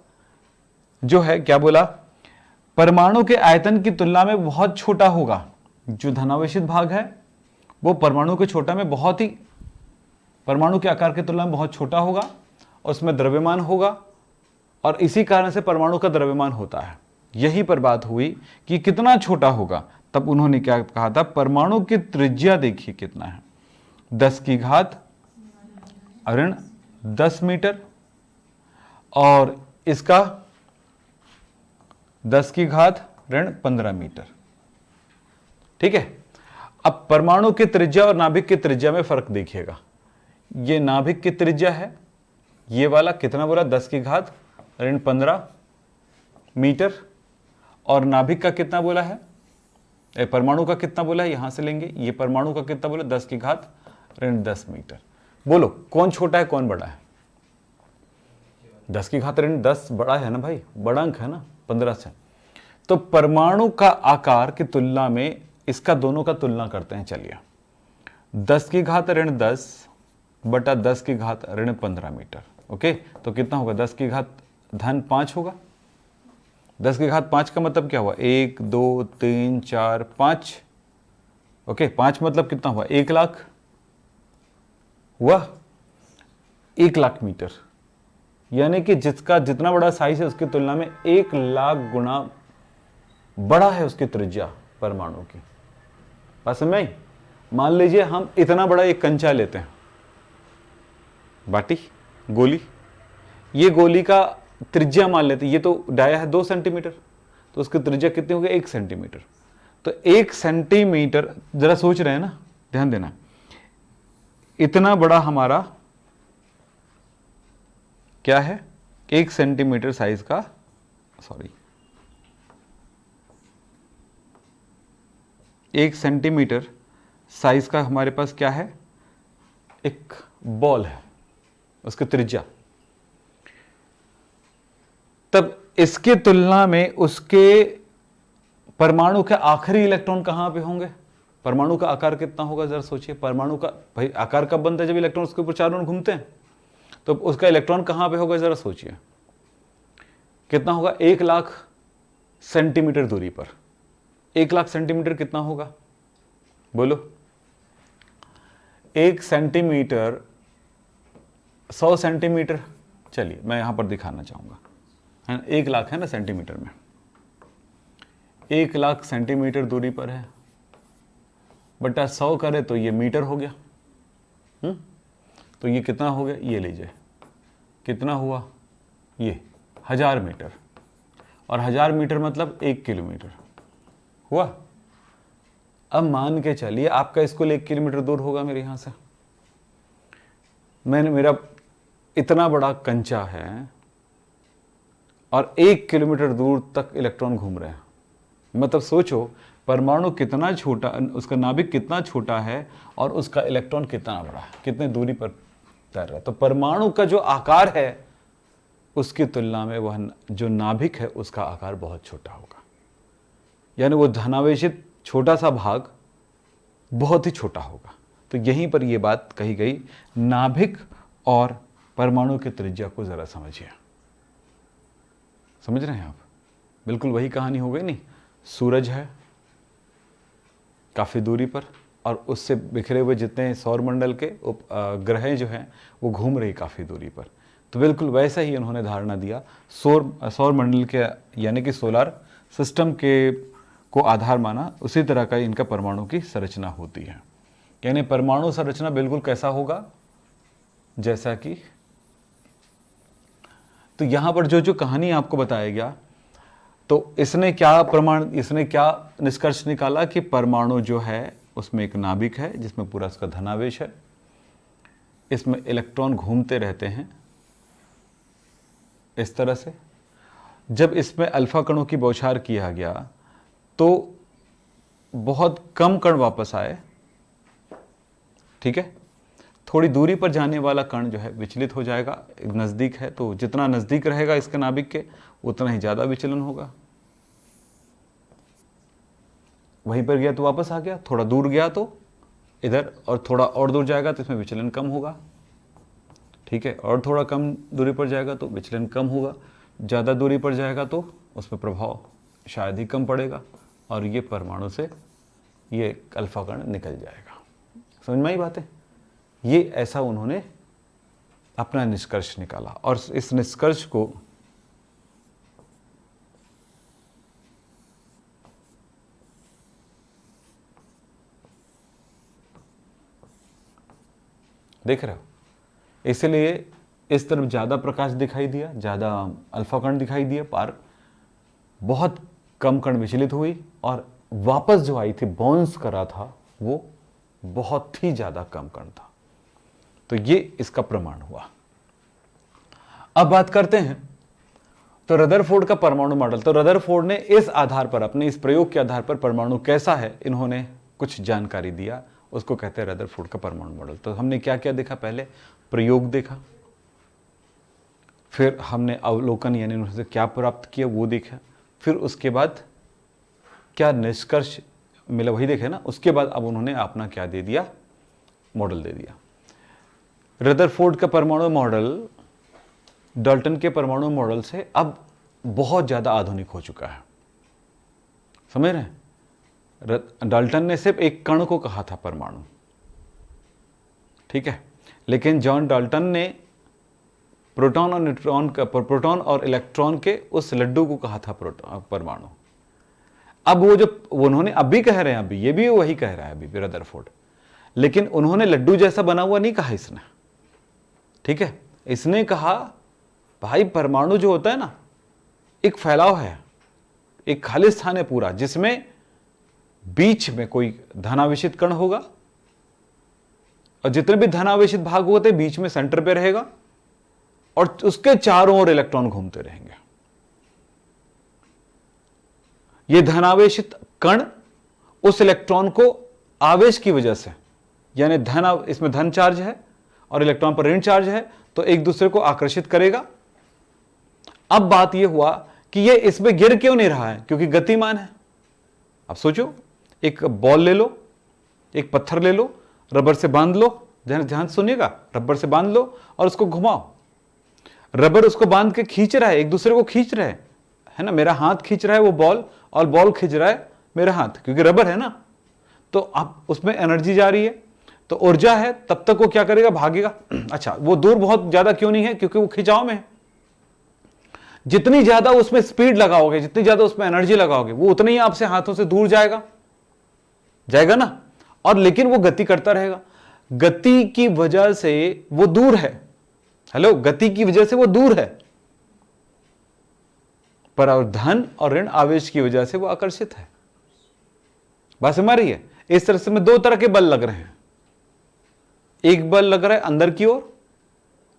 जो है क्या बोला, परमाणु के आयतन की तुलना में बहुत छोटा होगा। जो धनावेशित भाग है वो परमाणु के छोटा में बहुत ही, परमाणु के आकार की तुलना में बहुत छोटा होगा और उसमें द्रव्यमान होगा, और इसी कारण से परमाणु का द्रव्यमान होता है। यही पर बात हुई कि कितना छोटा होगा। तब उन्होंने क्या कहा था, परमाणु की त्रिज्या देखिए कितना है, 10 की घात ऋण 10 मीटर, और इसका 10 की घात ऋण 15 मीटर। ठीक है। अब परमाणु की त्रिज्या और नाभिक की त्रिज्या में फर्क देखिएगा। ये नाभिक की त्रिज्या है, ये वाला कितना बोला, 10 की घात ऋण 15 मीटर, और नाभिक का कितना बोला है, परमाणु का कितना बोला है, यहां से लेंगे, ये परमाणु का कितना बोला, 10 की घात ऋण 10 मीटर। बोलो कौन छोटा है कौन बड़ा है? 10 की घात ऋण 10 बड़ा है ना भाई, बड़ा अंक है ना 15 से। तो परमाणु का आकार की तुलना में इसका दोनों का तुलना करते हैं। चलिए 10 की घात ऋण 10 बटा 10 की घात ऋण 15 मीटर। ओके, तो कितना होगा, 10 की घात धन 5 होगा। 10 की घात 5 का मतलब क्या हुआ, 1 2 3 4 5। ओके, 5 मतलब कितना हुआ, 1 लाख हुआ, 1 लाख मीटर। यानी कि जिसका जितना बड़ा साइज है उसकी तुलना में 1 लाख गुना बड़ा है उसकी त्रिज्या परमाणु की। बात समझ में आई? मान लीजिए हम इतना बड़ा एक कंचा लेते हैं, बाटी गोली, ये गोली का त्रिज्या मान लेते हैं, ये तो डाया है 2 सेंटीमीटर, तो उसकी त्रिज्या कितनी होगी, 1 सेंटीमीटर। तो 1 सेंटीमीटर, जरा सोच रहे हैं ना, ध्यान देना, इतना बड़ा हमारा क्या है, 1 सेंटीमीटर साइज का, सॉरी 1 सेंटीमीटर साइज का हमारे पास क्या है, एक बॉल है, उसकी त्रिज्या। तब इसके तुलना में उसके परमाणु के आखिरी इलेक्ट्रॉन कहां पे होंगे, परमाणु का आकार कितना होगा, जरा सोचिए। परमाणु का भाई आकार कब बनता है, जब इलेक्ट्रॉन उसके ऊपर चारों ओर घूमते हैं, तो उसका इलेक्ट्रॉन कहां पे होगा, जरा सोचिए कितना होगा, 1 लाख सेंटीमीटर दूरी पर। 1 लाख सेंटीमीटर कितना होगा, बोलो। 1 सेंटीमीटर 100 सेंटीमीटर, चलिए मैं यहां पर दिखाना चाहूंगा, है ना, 1 लाख है ना सेंटीमीटर में, 1 लाख सेंटीमीटर दूरी पर है, बटा 100 करे तो ये मीटर हो गया। तो ये कितना हो गया, ये लीजिए कितना हुआ, ये 1000 मीटर, और 1000 मीटर मतलब 1 किलोमीटर हुआ। अब मान के चलिए आपका स्कूल 1 किलोमीटर दूर होगा मेरे यहां से, मेरा इतना बड़ा कंचा है और 1 किलोमीटर दूर तक इलेक्ट्रॉन घूम रहे हैं। मतलब सोचो परमाणु कितना छोटा, उसका नाभिक कितना छोटा है और उसका इलेक्ट्रॉन कितना बड़ा है, कितने दूरी पर तैर रहा है। तो परमाणु का जो आकार है उसकी तुलना में वह जो नाभिक है उसका आकार बहुत छोटा होगा। यानी वो धनावेशित छोटा सा भाग बहुत ही छोटा होगा। तो यहीं पर यह बात कही गई, नाभिक और परमाणु की त्रिज्या को जरा समझिए। समझ रहे हैं आप? बिल्कुल वही कहानी हो गई नहीं। सूरज है काफी दूरी पर और उससे बिखरे हुए जितने सौरमंडल के ग्रह जो हैं वो घूम रही काफी दूरी पर। तो बिल्कुल वैसा ही उन्होंने धारणा दिया, सौरमंडल के यानी कि सोलर सिस्टम के को आधार माना, उसी तरह का इनका परमाणु की संरचना होती है। यानी परमाणु संरचना बिल्कुल कैसा होगा, जैसा कि तो यहां पर जो कहानी आपको बताया गया, तो इसने क्या निष्कर्ष निकाला कि परमाणु जो है उसमें एक नाभिक है जिसमें पूरा उसका धनावेश है, इसमें इलेक्ट्रॉन घूमते रहते हैं इस तरह से, जब इसमें अल्फा कणों की बौछार किया गया तो बहुत कम कण वापस आए, ठीक है। थोड़ी दूरी पर जाने वाला कण जो है विचलित हो जाएगा, नज़दीक है तो जितना नज़दीक रहेगा इसके नाभिक के उतना ही ज़्यादा विचलन होगा। वहीं पर गया तो वापस आ गया, थोड़ा दूर गया तो इधर, और थोड़ा और दूर जाएगा तो इसमें विचलन कम होगा, ठीक है। और थोड़ा कम दूरी पर जाएगा तो विचलन कम होगा, ज़्यादा दूरी पर जाएगा तो उसमें प्रभाव शायद ही कम पड़ेगा और ये परमाणु से ये अल्फा कण निकल जाएगा। समझ में आई बातें? ये ऐसा उन्होंने अपना निष्कर्ष निकाला और इस निष्कर्ष को देख रहे हो, इसलिए इस तरफ ज़्यादा प्रकाश दिखाई दिया, ज़्यादा अल्फा कण दिखाई दिया, पार बहुत कम कण विचलित हुई और वापस जो आई थी बाउंस करा था वो बहुत ही ज़्यादा कम कण था। तो ये इसका प्रमाण हुआ। अब बात करते हैं तो रदरफोर्ड का परमाणु मॉडल। तो रदरफोर्ड ने इस आधार पर, अपने इस प्रयोग के आधार पर परमाणु कैसा है इन्होंने कुछ जानकारी दिया, उसको कहते हैं रदरफोर्ड का परमाणु मॉडल। तो हमने क्या क्या देखा? पहले प्रयोग देखा, फिर हमने अवलोकन यानी उनसे क्या प्राप्त किया वो देखा, फिर उसके बाद क्या निष्कर्ष मिला वही देखे ना। उसके बाद अब उन्होंने अपना क्या दे दिया? मॉडल दे दिया। रदरफोर्ड का परमाणु मॉडल डाल्टन के परमाणु मॉडल से अब बहुत ज़्यादा आधुनिक हो चुका है, समझ रहे हैं? डाल्टन ने सिर्फ एक कण को कहा था परमाणु, ठीक है, लेकिन जॉन डाल्टन ने प्रोटॉन और न्यूट्रॉन का, प्रोटॉन और इलेक्ट्रॉन के उस लड्डू को कहा था परमाणु। अब वो जो उन्होंने अभी कह रहे हैं, अभी ये भी वही कह रहा है अभी रदरफोर्ड, लेकिन उन्होंने लड्डू जैसा बना हुआ नहीं कहा इसने, ठीक है। इसने कहा भाई परमाणु जो होता है ना, एक फैलाव है, एक खाली स्थान है पूरा, जिसमें बीच में कोई धनावेशित कण होगा और जितने भी धनावेशित भाग होते बीच में सेंटर पे रहेगा और उसके चारों ओर इलेक्ट्रॉन घूमते रहेंगे। ये धनावेशित कण उस इलेक्ट्रॉन को आवेश की वजह से, यानी इसमें धन चार्ज है और इलेक्ट्रॉन पर ऋण चार्ज है, तो एक दूसरे को आकर्षित करेगा। अब बात यह हुआ कि ये इसमें गिर क्यों नहीं रहा है? क्योंकि गतिमान है। अब सोचो, एक बॉल ले लो, एक पत्थर ले लो, रबर से बांध लो, ध्यान सुनिएगा, रबर से बांध लो और उसको घुमाओ। रबर उसको बांध के खींच रहा है, एक दूसरे को खींच रहे है ना। मेरा हाथ खींच रहा है वो बॉल और बॉल खींच रहा है मेरा हाथ, क्योंकि रबर है ना। तो अब उसमें एनर्जी जा रही है, तो ऊर्जा है, तब तक वो क्या करेगा? भागेगा। अच्छा, वो दूर बहुत ज्यादा क्यों नहीं है? क्योंकि वो खिंचाव में है। जितनी ज्यादा उसमें स्पीड लगाओगे, जितनी ज्यादा उसमें एनर्जी लगाओगे, वो उतनी ही आपसे हाथों से दूर जाएगा ना। और लेकिन वो गति करता रहेगा। गति की वजह से वो दूर है। हेलो, गति की वजह से वो दूर है, पर धन और ऋण आवेश की वजह से वो आकर्षित है। बात समझ रही है? इस तरह से में दो तरह के बल लग रहे हैं। एक बल लग रहा है अंदर की ओर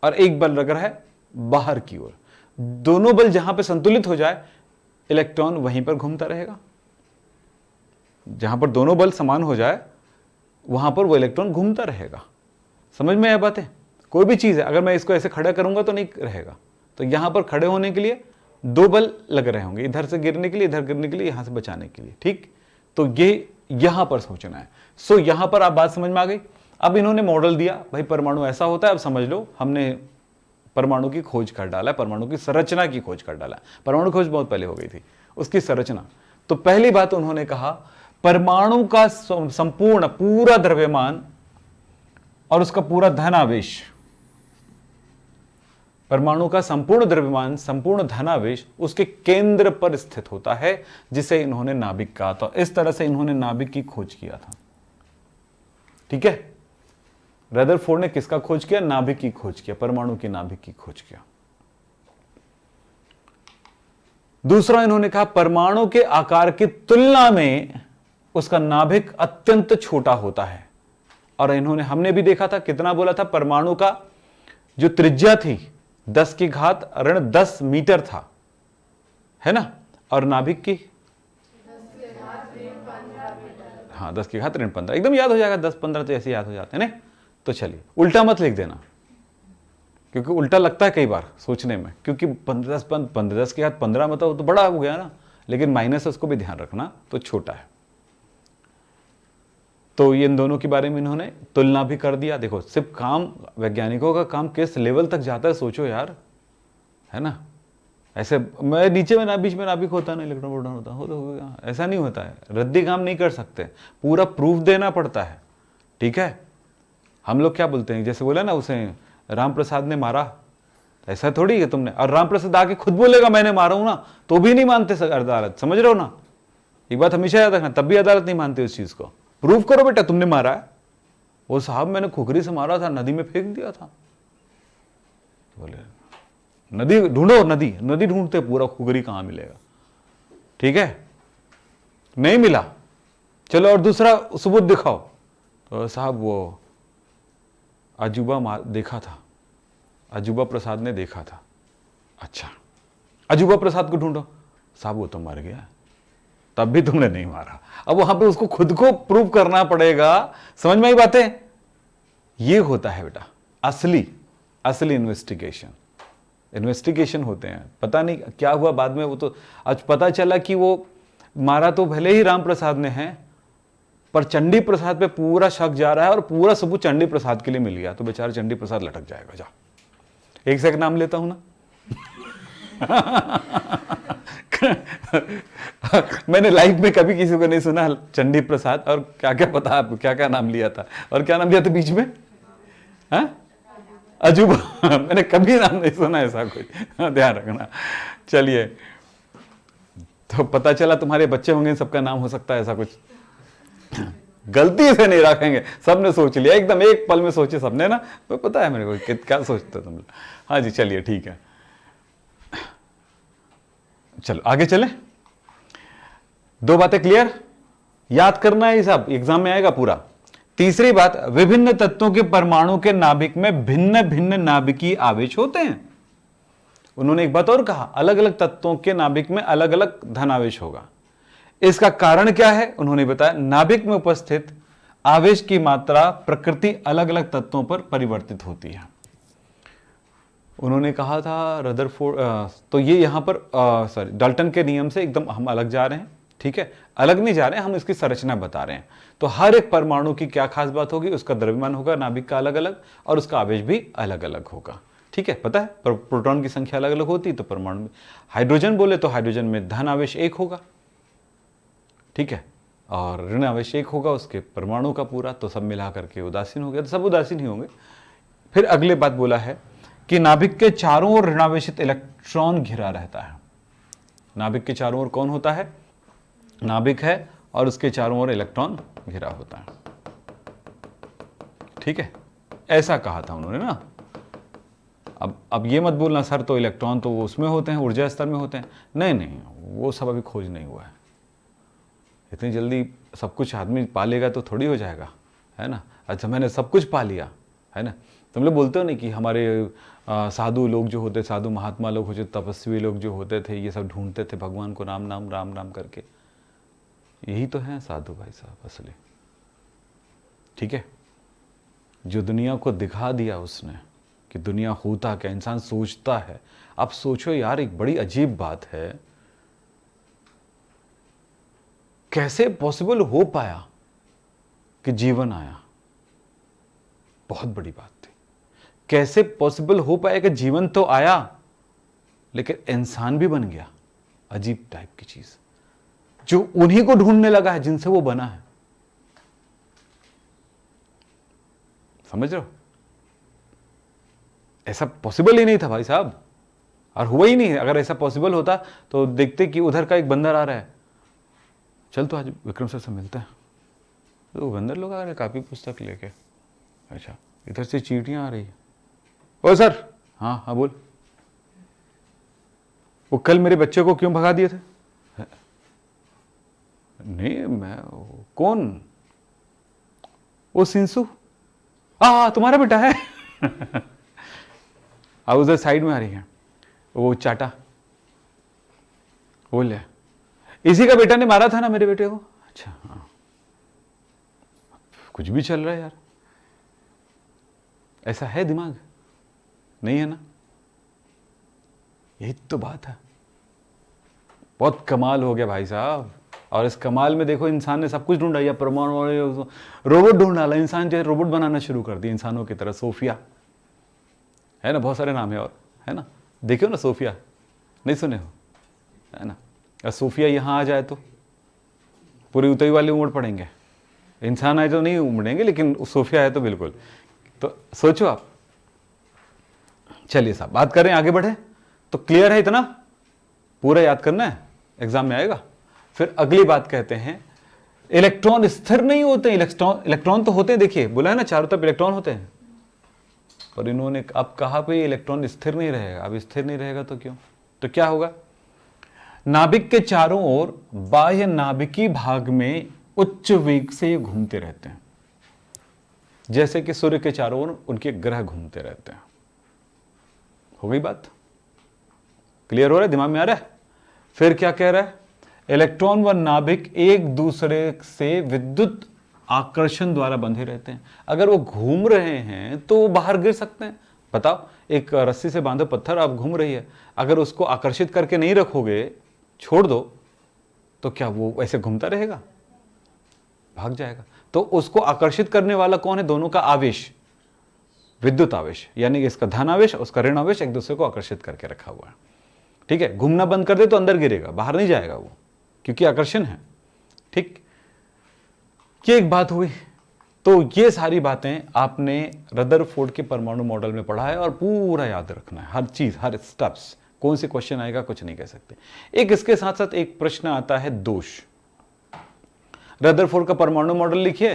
और एक बल लग रहा है बाहर की ओर। दोनों बल जहां पे संतुलित हो जाए, इलेक्ट्रॉन वहीं पर घूमता रहेगा। जहां पर दोनों बल समान हो जाए, वहां पर वो इलेक्ट्रॉन घूमता रहेगा। समझ में आया बातें? कोई भी चीज है, अगर मैं इसको ऐसे खड़ा करूंगा तो नहीं रहेगा। तो यहां पर खड़े होने के लिए दो बल लग रहे होंगे, इधर से गिरने के लिए, इधर गिरने के लिए, यहां से बचाने के लिए, ठीक। तो ये यहां पर सोचना है। सो यहां पर आप बात समझ में आ गई। अब इन्होंने मॉडल दिया, भाई परमाणु ऐसा होता है। अब समझ लो, हमने परमाणु की खोज कर डाला, परमाणु की संरचना की खोज कर डाला। परमाणु खोज बहुत पहले हो गई थी, उसकी संरचना। तो पहली बात उन्होंने कहा, परमाणु का संपूर्ण पूरा द्रव्यमान और उसका पूरा धनावेश, परमाणु का संपूर्ण द्रव्यमान, संपूर्ण धनावेश उसके केंद्र पर स्थित होता है, जिसे इन्होंने नाभिक कहा था। इस तरह से इन्होंने नाभिक की खोज किया था, ठीक है। रदरफोर्ड ने किसका खोज किया? नाभिक की खोज किया, परमाणु की नाभिक की खोज किया। दूसरा इन्होंने कहा, परमाणु के आकार की तुलना में उसका नाभिक अत्यंत छोटा होता है। और हमने भी देखा था, कितना बोला था? परमाणु का जो त्रिज्या थी 10 की घात ऋण 10 मीटर था, है ना, और नाभिक की, हाँ 10 की घात ऋण 15, एकदम याद हो जाएगा, 10 15 तो ऐसे याद हो जाते हैं ना। तो चलिए उल्टा मत लिख देना, क्योंकि उल्टा लगता है कई बार सोचने में, क्योंकि 10 की घात 15 मतलब तो बड़ा हो गया ना, लेकिन माइनस उसको भी ध्यान रखना तो छोटा है। तो ये इन दोनों के बारे में इन्होंने तुलना भी कर दिया। देखो सिर्फ काम, वैज्ञानिकों का काम किस लेवल तक जाता है सोचो यार, है ना। ऐसे मैं नीचे में ना बीच में नाभिक होता ना, इलेक्ट्रॉन प्रोटॉन होता हो तो होगा, ऐसा नहीं होता है। रद्दी काम नहीं कर सकते, पूरा प्रूफ देना पड़ता है, ठीक है। हम लोग क्या बोलते हैं, जैसे बोला ना उसे राम प्रसाद ने मारा, ऐसा थोड़ी है तुमने, और राम प्रसाद आके खुद बोलेगा मैंने मारा हूं ना, तो भी नहीं मानते अदालत, समझ रहे हो ना। एक बात हमेशा याद रखना, तब भी अदालत नहीं मानती उस चीज को। प्रूफ करो बेटा तुमने मारा है। वो साहब मैंने खुखरी से मारा था, नदी में फेंक दिया था। बोले नदी ढूंढो, नदी नदी ढूंढते पूरा, खुखरी कहां मिलेगा, ठीक है, नहीं मिला, चलो और दूसरा सबूत दिखाओ। तो साहब वो अजूबा देखा था, अजूबा प्रसाद ने देखा था। अच्छा अजूबा प्रसाद को ढूंढो, साहब वो तो मर गया, तब भी तुमने नहीं मारा। अब वहां पे उसको खुद को प्रूव करना पड़ेगा, समझ में आई बातें। ये होता है बेटा असली असली इन्वेस्टिगेशन होते हैं। पता नहीं क्या हुआ बाद में, वो तो आज पता चला कि वो मारा तो भले ही राम प्रसाद ने है, पर चंडी प्रसाद पे पूरा शक जा रहा है और पूरा सबूत चंडी प्रसाद के लिए मिल गया, तो बेचारा चंडी प्रसाद लटक जाएगा। जा एक सेकंड नाम लेता हूं ना मैंने लाइफ में कभी किसी को नहीं सुना चंडी प्रसाद, और क्या क्या पता आपको क्या क्या नाम लिया था, और क्या नाम लिया था बीच में, हाँ अजूबा मैंने कभी नाम नहीं सुना ऐसा कुछ, ध्यान रखना। चलिए तो पता चला तुम्हारे बच्चे होंगे, सबका नाम हो सकता है ऐसा कुछ, गलती से नहीं रखेंगे, सबने सोच लिया एकदम एक पल में सोचे सबने ना, तो पता है मेरे को क्या सोचते हो तुम लोग। हाँ जी चलिए ठीक है, चलो आगे चले। दो बातें क्लियर, याद करना है, ये सब एग्जाम में आएगा पूरा। तीसरी बात, विभिन्न तत्वों के परमाणु के नाभिक में भिन्न भिन्न नाभिकीय आवेश होते हैं। उन्होंने एक बात और कहा, अलग अलग तत्वों के नाभिक में अलग अलग धनावेश होगा। इसका कारण क्या है उन्होंने बताया, नाभिक में उपस्थित आवेश की मात्रा प्रकृति अलग अलग तत्वों पर परिवर्तित होती है। उन्होंने कहा था रदरफोर्ड, तो ये यहां पर डाल्टन के नियम से एकदम हम अलग जा रहे हैं, ठीक है, अलग नहीं जा रहे हैं, हम इसकी संरचना बता रहे हैं। तो हर एक परमाणु की क्या खास बात होगी, उसका द्रव्यमान होगा नाभिक का अलग अलग, और उसका आवेश भी अलग अलग होगा, ठीक है। पता है प्रोटॉन की संख्या अलग अलग होती है, तो परमाणु में हाइड्रोजन बोले तो हाइड्रोजन में धन आवेश 1 होगा, ठीक है, और ऋण आवेश 1 होगा उसके परमाणु का पूरा, तो सब मिला करके उदासीन हो गया, तो सब उदासीन ही होंगे। फिर अगले बात बोला है कि नाभिक के चारों ओर ऋणावेशित इलेक्ट्रॉन घिरा रहता है। नाभिक के चारों ओर कौन होता है, नाभिक है और उसके चारों ओर इलेक्ट्रॉन घिरा होता है, ठीक है, ऐसा कहा था उन्होंने ना। अब ये मत बोलना सर तो इलेक्ट्रॉन तो वो उसमें होते हैं, ऊर्जा स्तर में होते हैं, नहीं नहीं, वो सब अभी खोज नहीं हुआ है। इतनी जल्दी सब कुछ आदमी पा लेगा तो थोड़ी हो जाएगा, है ना। अच्छा मैंने सब कुछ पा लिया, है ना। तुम लोग बोलते हो नहीं कि हमारे साधु लोग जो होते, साधु महात्मा लोग होते, तपस्वी लोग जो होते थे, ये सब ढूंढते थे भगवान को राम नाम राम नाम करके, यही तो है साधु भाई साहब असली, ठीक है। जो दुनिया को दिखा दिया उसने कि दुनिया होता क्या, इंसान सोचता है। अब सोचो यार, एक बड़ी अजीब बात है, कैसे पॉसिबल हो पाया कि जीवन आया, बहुत बड़ी बात थी। कैसे पॉसिबल हो पाया कि जीवन तो आया लेकिन इंसान भी बन गया, अजीब टाइप की चीज, जो उन्हीं को ढूंढने लगा है जिनसे वो बना है, समझ रहे हो। ऐसा पॉसिबल ही नहीं था भाई साहब, और हुआ ही नहीं। अगर ऐसा पॉसिबल होता तो देखते कि उधर का एक बंदर आ रहा है, चल तो आज विक्रम सर से मिलते हैं, तो बंदर लोग आ रहे कापी पुस्तक लेके, अच्छा इधर से चींटियां आ रही है, ओ सर, हाँ हाँ बोल, वो कल मेरे बच्चे को क्यों भगा दिए थे? नहीं मैं, कौन? वो सिंसू, हाँ तुम्हारा बेटा है अब उधर साइड में आ रही है वो चाटा, बोले इसी का बेटा ने मारा था ना मेरे बेटे को। अच्छा हाँ, कुछ भी चल रहा है यार, ऐसा है दिमाग? नहीं है ना। यही तो बात है। बहुत कमाल हो गया भाई साहब। और इस कमाल में देखो, इंसान ने सब कुछ ढूंढा, या परमाणु रोबोट ढूंढ डाला, इंसान जो है रोबोट बनाना शुरू कर दिया इंसानों की तरह। सोफिया है ना, बहुत सारे नाम है और, है ना, देखियो ना सोफिया, नहीं सुने हो, है ना। और सोफिया यहाँ आ जाए तो पूरी उतई वाले उमड़ पड़ेंगे, इंसान आए तो नहीं उमड़ेंगे, लेकिन सोफिया है तो बिल्कुल। तो सोचो आप। चलिए साहब, बात करें, आगे बढ़े। तो क्लियर है इतना, पूरा याद करना है, एग्जाम में आएगा। फिर अगली बात कहते हैं, इलेक्ट्रॉन स्थिर नहीं होते। इलेक्ट्रॉन तो होते हैं, देखिए बोला है ना, चारों तरफ इलेक्ट्रॉन होते हैं, पर इन्होंने अब कहा पे इलेक्ट्रॉन स्थिर नहीं रहेगा। अब स्थिर नहीं रहेगा तो क्यों? तो क्या होगा? नाभिक के चारों ओर बाह्य नाभिकीय भाग में उच्च वेग से ये घूमते रहते हैं, जैसे कि सूर्य के चारों ओर उनके ग्रह घूमते रहते हैं। हो गई बात? क्लियर हो रहा है? दिमाग में आ रहा है? फिर क्या कह रहा है? इलेक्ट्रॉन व नाभिक एक दूसरे से विद्युत आकर्षण द्वारा बंधे रहते हैं। अगर वो घूम रहे हैं तो वो बाहर गिर सकते हैं। बताओ, एक रस्सी से बांधो पत्थर, आप घूम रही है, अगर उसको आकर्षित करके नहीं रखोगे, छोड़ दो, तो क्या वो ऐसे घूमता रहेगा? भाग जाएगा। तो उसको आकर्षित करने वाला कौन है? दोनों का आवेश, विद्युत आवेश, यानी कि इसका धन आवेश, उसका ऋण आवेश एक दूसरे को आकर्षित करके रखा हुआ है। ठीक है, घूमना बंद कर दे तो अंदर गिरेगा, बाहर नहीं जाएगा वो, क्योंकि आकर्षण है। ठीक, ये एक बात हुई। तो ये सारी बातें आपने रदरफोर्ड के परमाणु मॉडल में पढ़ा है और पूरा याद रखना है, हर चीज, हर स्टेप्स। कौन से क्वेश्चन आएगा कुछ नहीं कह सकते। एक इसके साथ साथ एक प्रश्न आता है, दोष। रदरफोर्ड का परमाणु मॉडल लिखिए,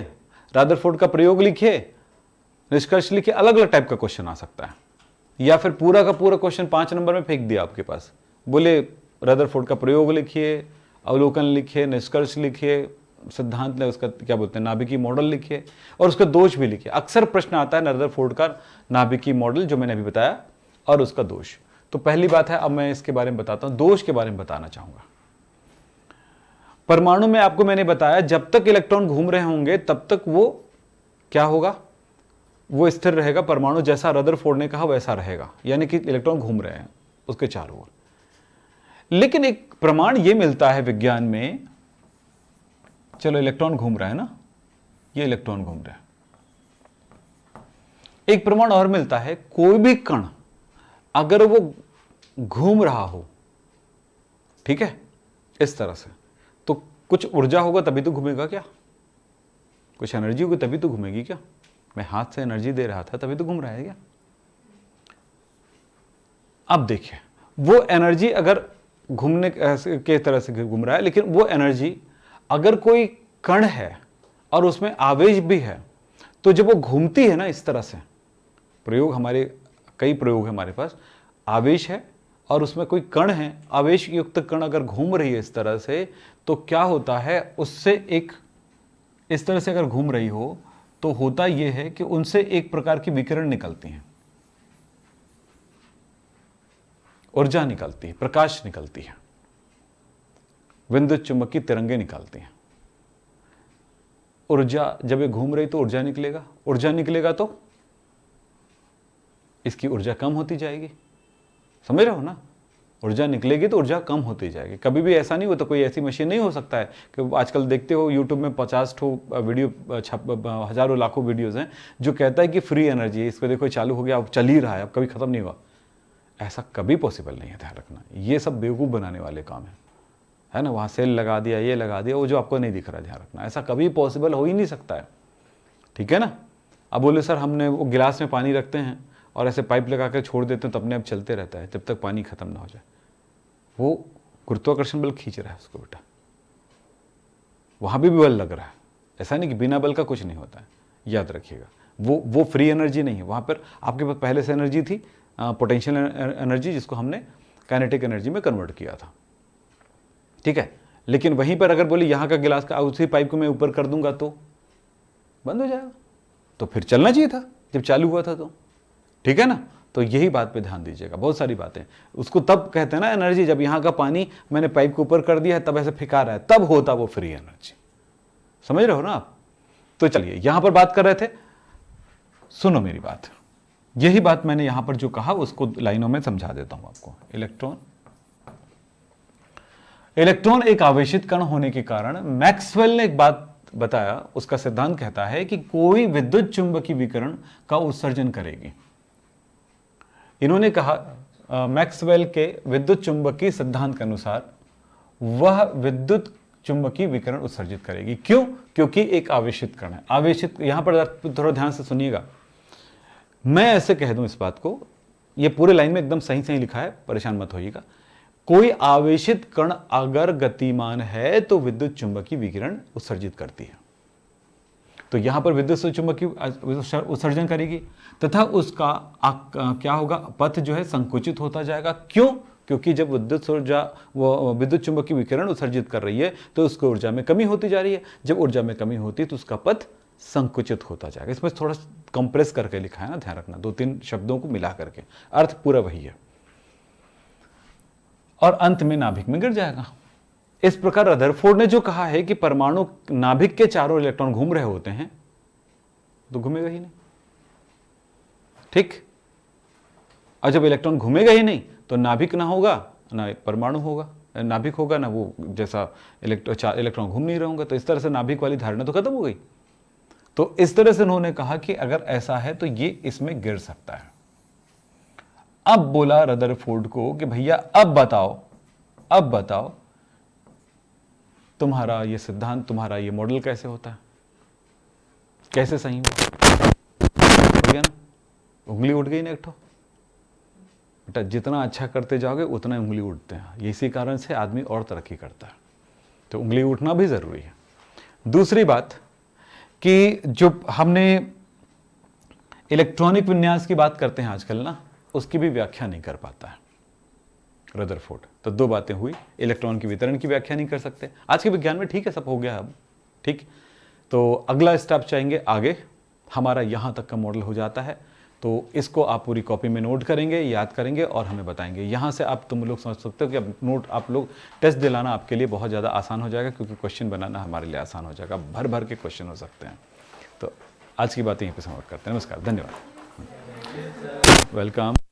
रदरफोर्ड का प्रयोग लिखिए, निष्कर्ष लिखिए, अलग अलग टाइप का क्वेश्चन आ सकता है। या फिर पूरा का पूरा क्वेश्चन 5 नंबर में फेंक दिया आपके पास, बोले रदरफोर्ड का प्रयोग लिखिए, अवलोकन लिखिए, निष्कर्ष लिखिए, सिद्धांत उसका क्या बोलते हैं, नाभिकीय मॉडल लिखिए, और उसका दोष भी लिखिए। अक्सर प्रश्न आता है रदरफोर्ड का नाभिकीय मॉडल जो मैंने अभी बताया, और उसका दोष। तो पहली बात है, अब मैं इसके बारे में बताता हूं, दोष के बारे में बताना चाहूंगा। परमाणु में आपको मैंने बताया, जब तक इलेक्ट्रॉन घूम रहे होंगे तब तक वो क्या होगा? वो स्थिर रहेगा। परमाणु जैसा रदरफोर्ड ने कहा वैसा रहेगा, यानी कि इलेक्ट्रॉन घूम रहे हैं उसके चारों ओर। लेकिन एक प्रमाण ये मिलता है विज्ञान में, चलो इलेक्ट्रॉन घूम रहा है ना, ये इलेक्ट्रॉन घूम रहा है, एक प्रमाण और मिलता है, कोई भी कण अगर वो घूम रहा हो, ठीक है, इस तरह से, तो कुछ ऊर्जा होगा तभी तो घूमेगा क्या? कुछ एनर्जी होगी तभी तो घूमेगी क्या? मैं हाथ से एनर्जी दे रहा था तभी तो घूम रहा है क्या? अब देखिए, वो एनर्जी अगर घूमने के तरह से घूम रहा है, लेकिन वो एनर्जी अगर कोई कण है और उसमें आवेश भी है, तो जब वो घूमती है ना इस तरह से, प्रयोग हमारे कई प्रयोग है हमारे पास, आवेश है और उसमें कोई कण है, आवेश युक्त कण अगर घूम रही है इस तरह से, तो क्या होता है, उससे एक इस तरह से अगर घूम रही हो तो होता यह है कि उनसे एक प्रकार की विकिरण निकलती है, ऊर्जा निकलती है, प्रकाश निकलती है, विद्युत चुंबकीय तरंगे निकालती हैं। ऊर्जा जब ये घूम रही तो ऊर्जा निकलेगा, ऊर्जा निकलेगा तो इसकी ऊर्जा कम होती जाएगी। समझ रहे हो ना? ऊर्जा निकलेगी तो ऊर्जा कम होती जाएगी। कभी भी ऐसा नहीं होता, कोई ऐसी मशीन नहीं हो सकता है कि आजकल देखते हो यूट्यूब में 50 वीडियो, हजारों लाखों वीडियोस हैं जो कहता है कि फ्री एनर्जी है, इसको देखो चालू हो गया, अब चल ही रहा है, अब कभी खत्म नहीं हुआ। ऐसा कभी पॉसिबल नहीं है, ध्यान रखना। ये सब बेवकूफ़ बनाने वाले काम है ना। वहाँ सेल लगा दिया, ये लगा दिया, वो जो आपको नहीं दिख रहा, ध्यान रखना, ऐसा कभी पॉसिबल हो ही नहीं सकता है, ठीक है ना। अब बोले सर हमने वो गिलास में पानी रखते हैं और ऐसे पाइप लगा कर छोड़ देते हैं तो अपने आप चलते रहता है जब तक पानी खत्म ना हो जाए। वो गुरुत्वाकर्षण बल खींच रहा है उसको बेटा, वहाँ भी बल लग रहा है, ऐसा नहीं कि बिना बल का कुछ नहीं होता है, याद रखिएगा। वो फ्री एनर्जी नहीं है, वहाँ पर आपके पास पहले से एनर्जी थी, पोटेंशियल एनर्जी, जिसको हमने काइनेटिक एनर्जी में कन्वर्ट किया था, ठीक है। लेकिन वहीं पर अगर बोले यहाँ का गिलास का उसी पाइप को मैं ऊपर कर दूंगा तो बंद हो जाएगा। तो फिर चलना चाहिए था जब चालू हुआ था तो, ठीक है ना। तो यही बात पे ध्यान दीजिएगा। बहुत सारी बातें उसको तब कहते हैं ना एनर्जी, जब यहाँ का पानी मैंने पाइप के ऊपर कर दिया है तब ऐसे फेंका रहा है, तब होता वो फ्री एनर्जी। समझ रहे हो ना आप? तो चलिए यहां पर बात कर रहे थे, सुनो मेरी बात। यही बात मैंने यहां पर जो कहा उसको लाइनों में समझा देता हूं आपको। इलेक्ट्रॉन एक आवेशित कण होने के कारण मैक्सवेल ने एक बात बताया, उसका सिद्धांत कहता है कि कोई विद्युत चुंबकीय विकिरण का उत्सर्जन करेगी। इन्होंने कहा मैक्सवेल के विद्युत चुंबकीय सिद्धांत के अनुसार वह विद्युत चुंबकीय विकिरण उत्सर्जित करेगी। क्यों? क्योंकि एक आवेशित कण है। आवेशित, यहां पर थोड़ा ध्यान से सुनिएगा, मैं ऐसे कह दूं इस बात को, यह पूरे लाइन में एकदम सही सही लिखा है, परेशान मत होइएगा। कोई आवेशित कण अगर गतिमान है तो विद्युत चुंबकीय विकिरण उत्सर्जित करती है। तो यहां पर विद्युत चुंबकीय उत्सर्जन करेगी तथा उसका क्या होगा, पथ जो है संकुचित होता जाएगा। क्यों? क्योंकि जब विद्युत चुंबकीय विकिरण उत्सर्जित कर रही है तो उसको ऊर्जा में कमी होती जा रही है। जब ऊर्जा में कमी होती है तो उसका पथ संकुचित होता जाएगा। इसमें थोड़ा कंप्रेस करके लिखा है ना, ध्यान रखना, 2-3 शब्दों को मिला करके, अर्थ पूरा वही है। और अंत में नाभिक में गिर जाएगा। इस प्रकार रदरफोर्ड ने जो कहा है कि परमाणु नाभिक के चारों इलेक्ट्रॉन घूम रहे होते हैं, तो घूमेगा ही नहीं, ठीक। और जब इलेक्ट्रॉन घूमेगा ही नहीं तो नाभिक ना होगा ना परमाणु होगा, नाभिक होगा ना वो जैसा इलेक्ट्रॉन घूम नहीं रहे होंगे। तो इस तरह से नाभिक वाली धारणा तो खत्म हो गई। तो इस तरह से उन्होंने कहा कि अगर ऐसा है तो ये इसमें गिर सकता है। अब बोला रदरफोर्ड को कि भैया अब बताओ तुम्हारा ये सिद्धांत, तुम्हारा ये मॉडल कैसे होता है, कैसे सही हुआ? हो गया ना, उंगली उठ गई ना एक ठो। बेटा जितना अच्छा करते जाओगे उतना उंगली उठते हैं, इसी कारण से आदमी और तरक्की करता है। तो उंगली उठना भी जरूरी है। दूसरी बात कि जो हमने इलेक्ट्रॉनिक विन्यास की बात करते हैं आजकल ना, उसकी भी व्याख्या नहीं कर पाता है रदरफोर्ड। तो 2 बातें हुई, इलेक्ट्रॉन की वितरण की व्याख्या नहीं कर सकते आज के विज्ञान में, ठीक है, सब हो गया अब, ठीक। तो अगला स्टेप चाहेंगे आगे, हमारा यहां तक का मॉडल हो जाता है। तो इसको आप पूरी कॉपी में नोट करेंगे, याद करेंगे और हमें बताएंगे। यहाँ से आप तुम लोग समझ सकते हो कि अब नोट आप लोग टेस्ट दिलाना आपके लिए बहुत ज़्यादा आसान हो जाएगा, क्योंकि क्वेश्चन बनाना हमारे लिए आसान हो जाएगा। भर भर के क्वेश्चन हो सकते हैं। तो आज की बात यहीं पे समाप्त करते हैं। नमस्कार, धन्यवाद, वेलकम।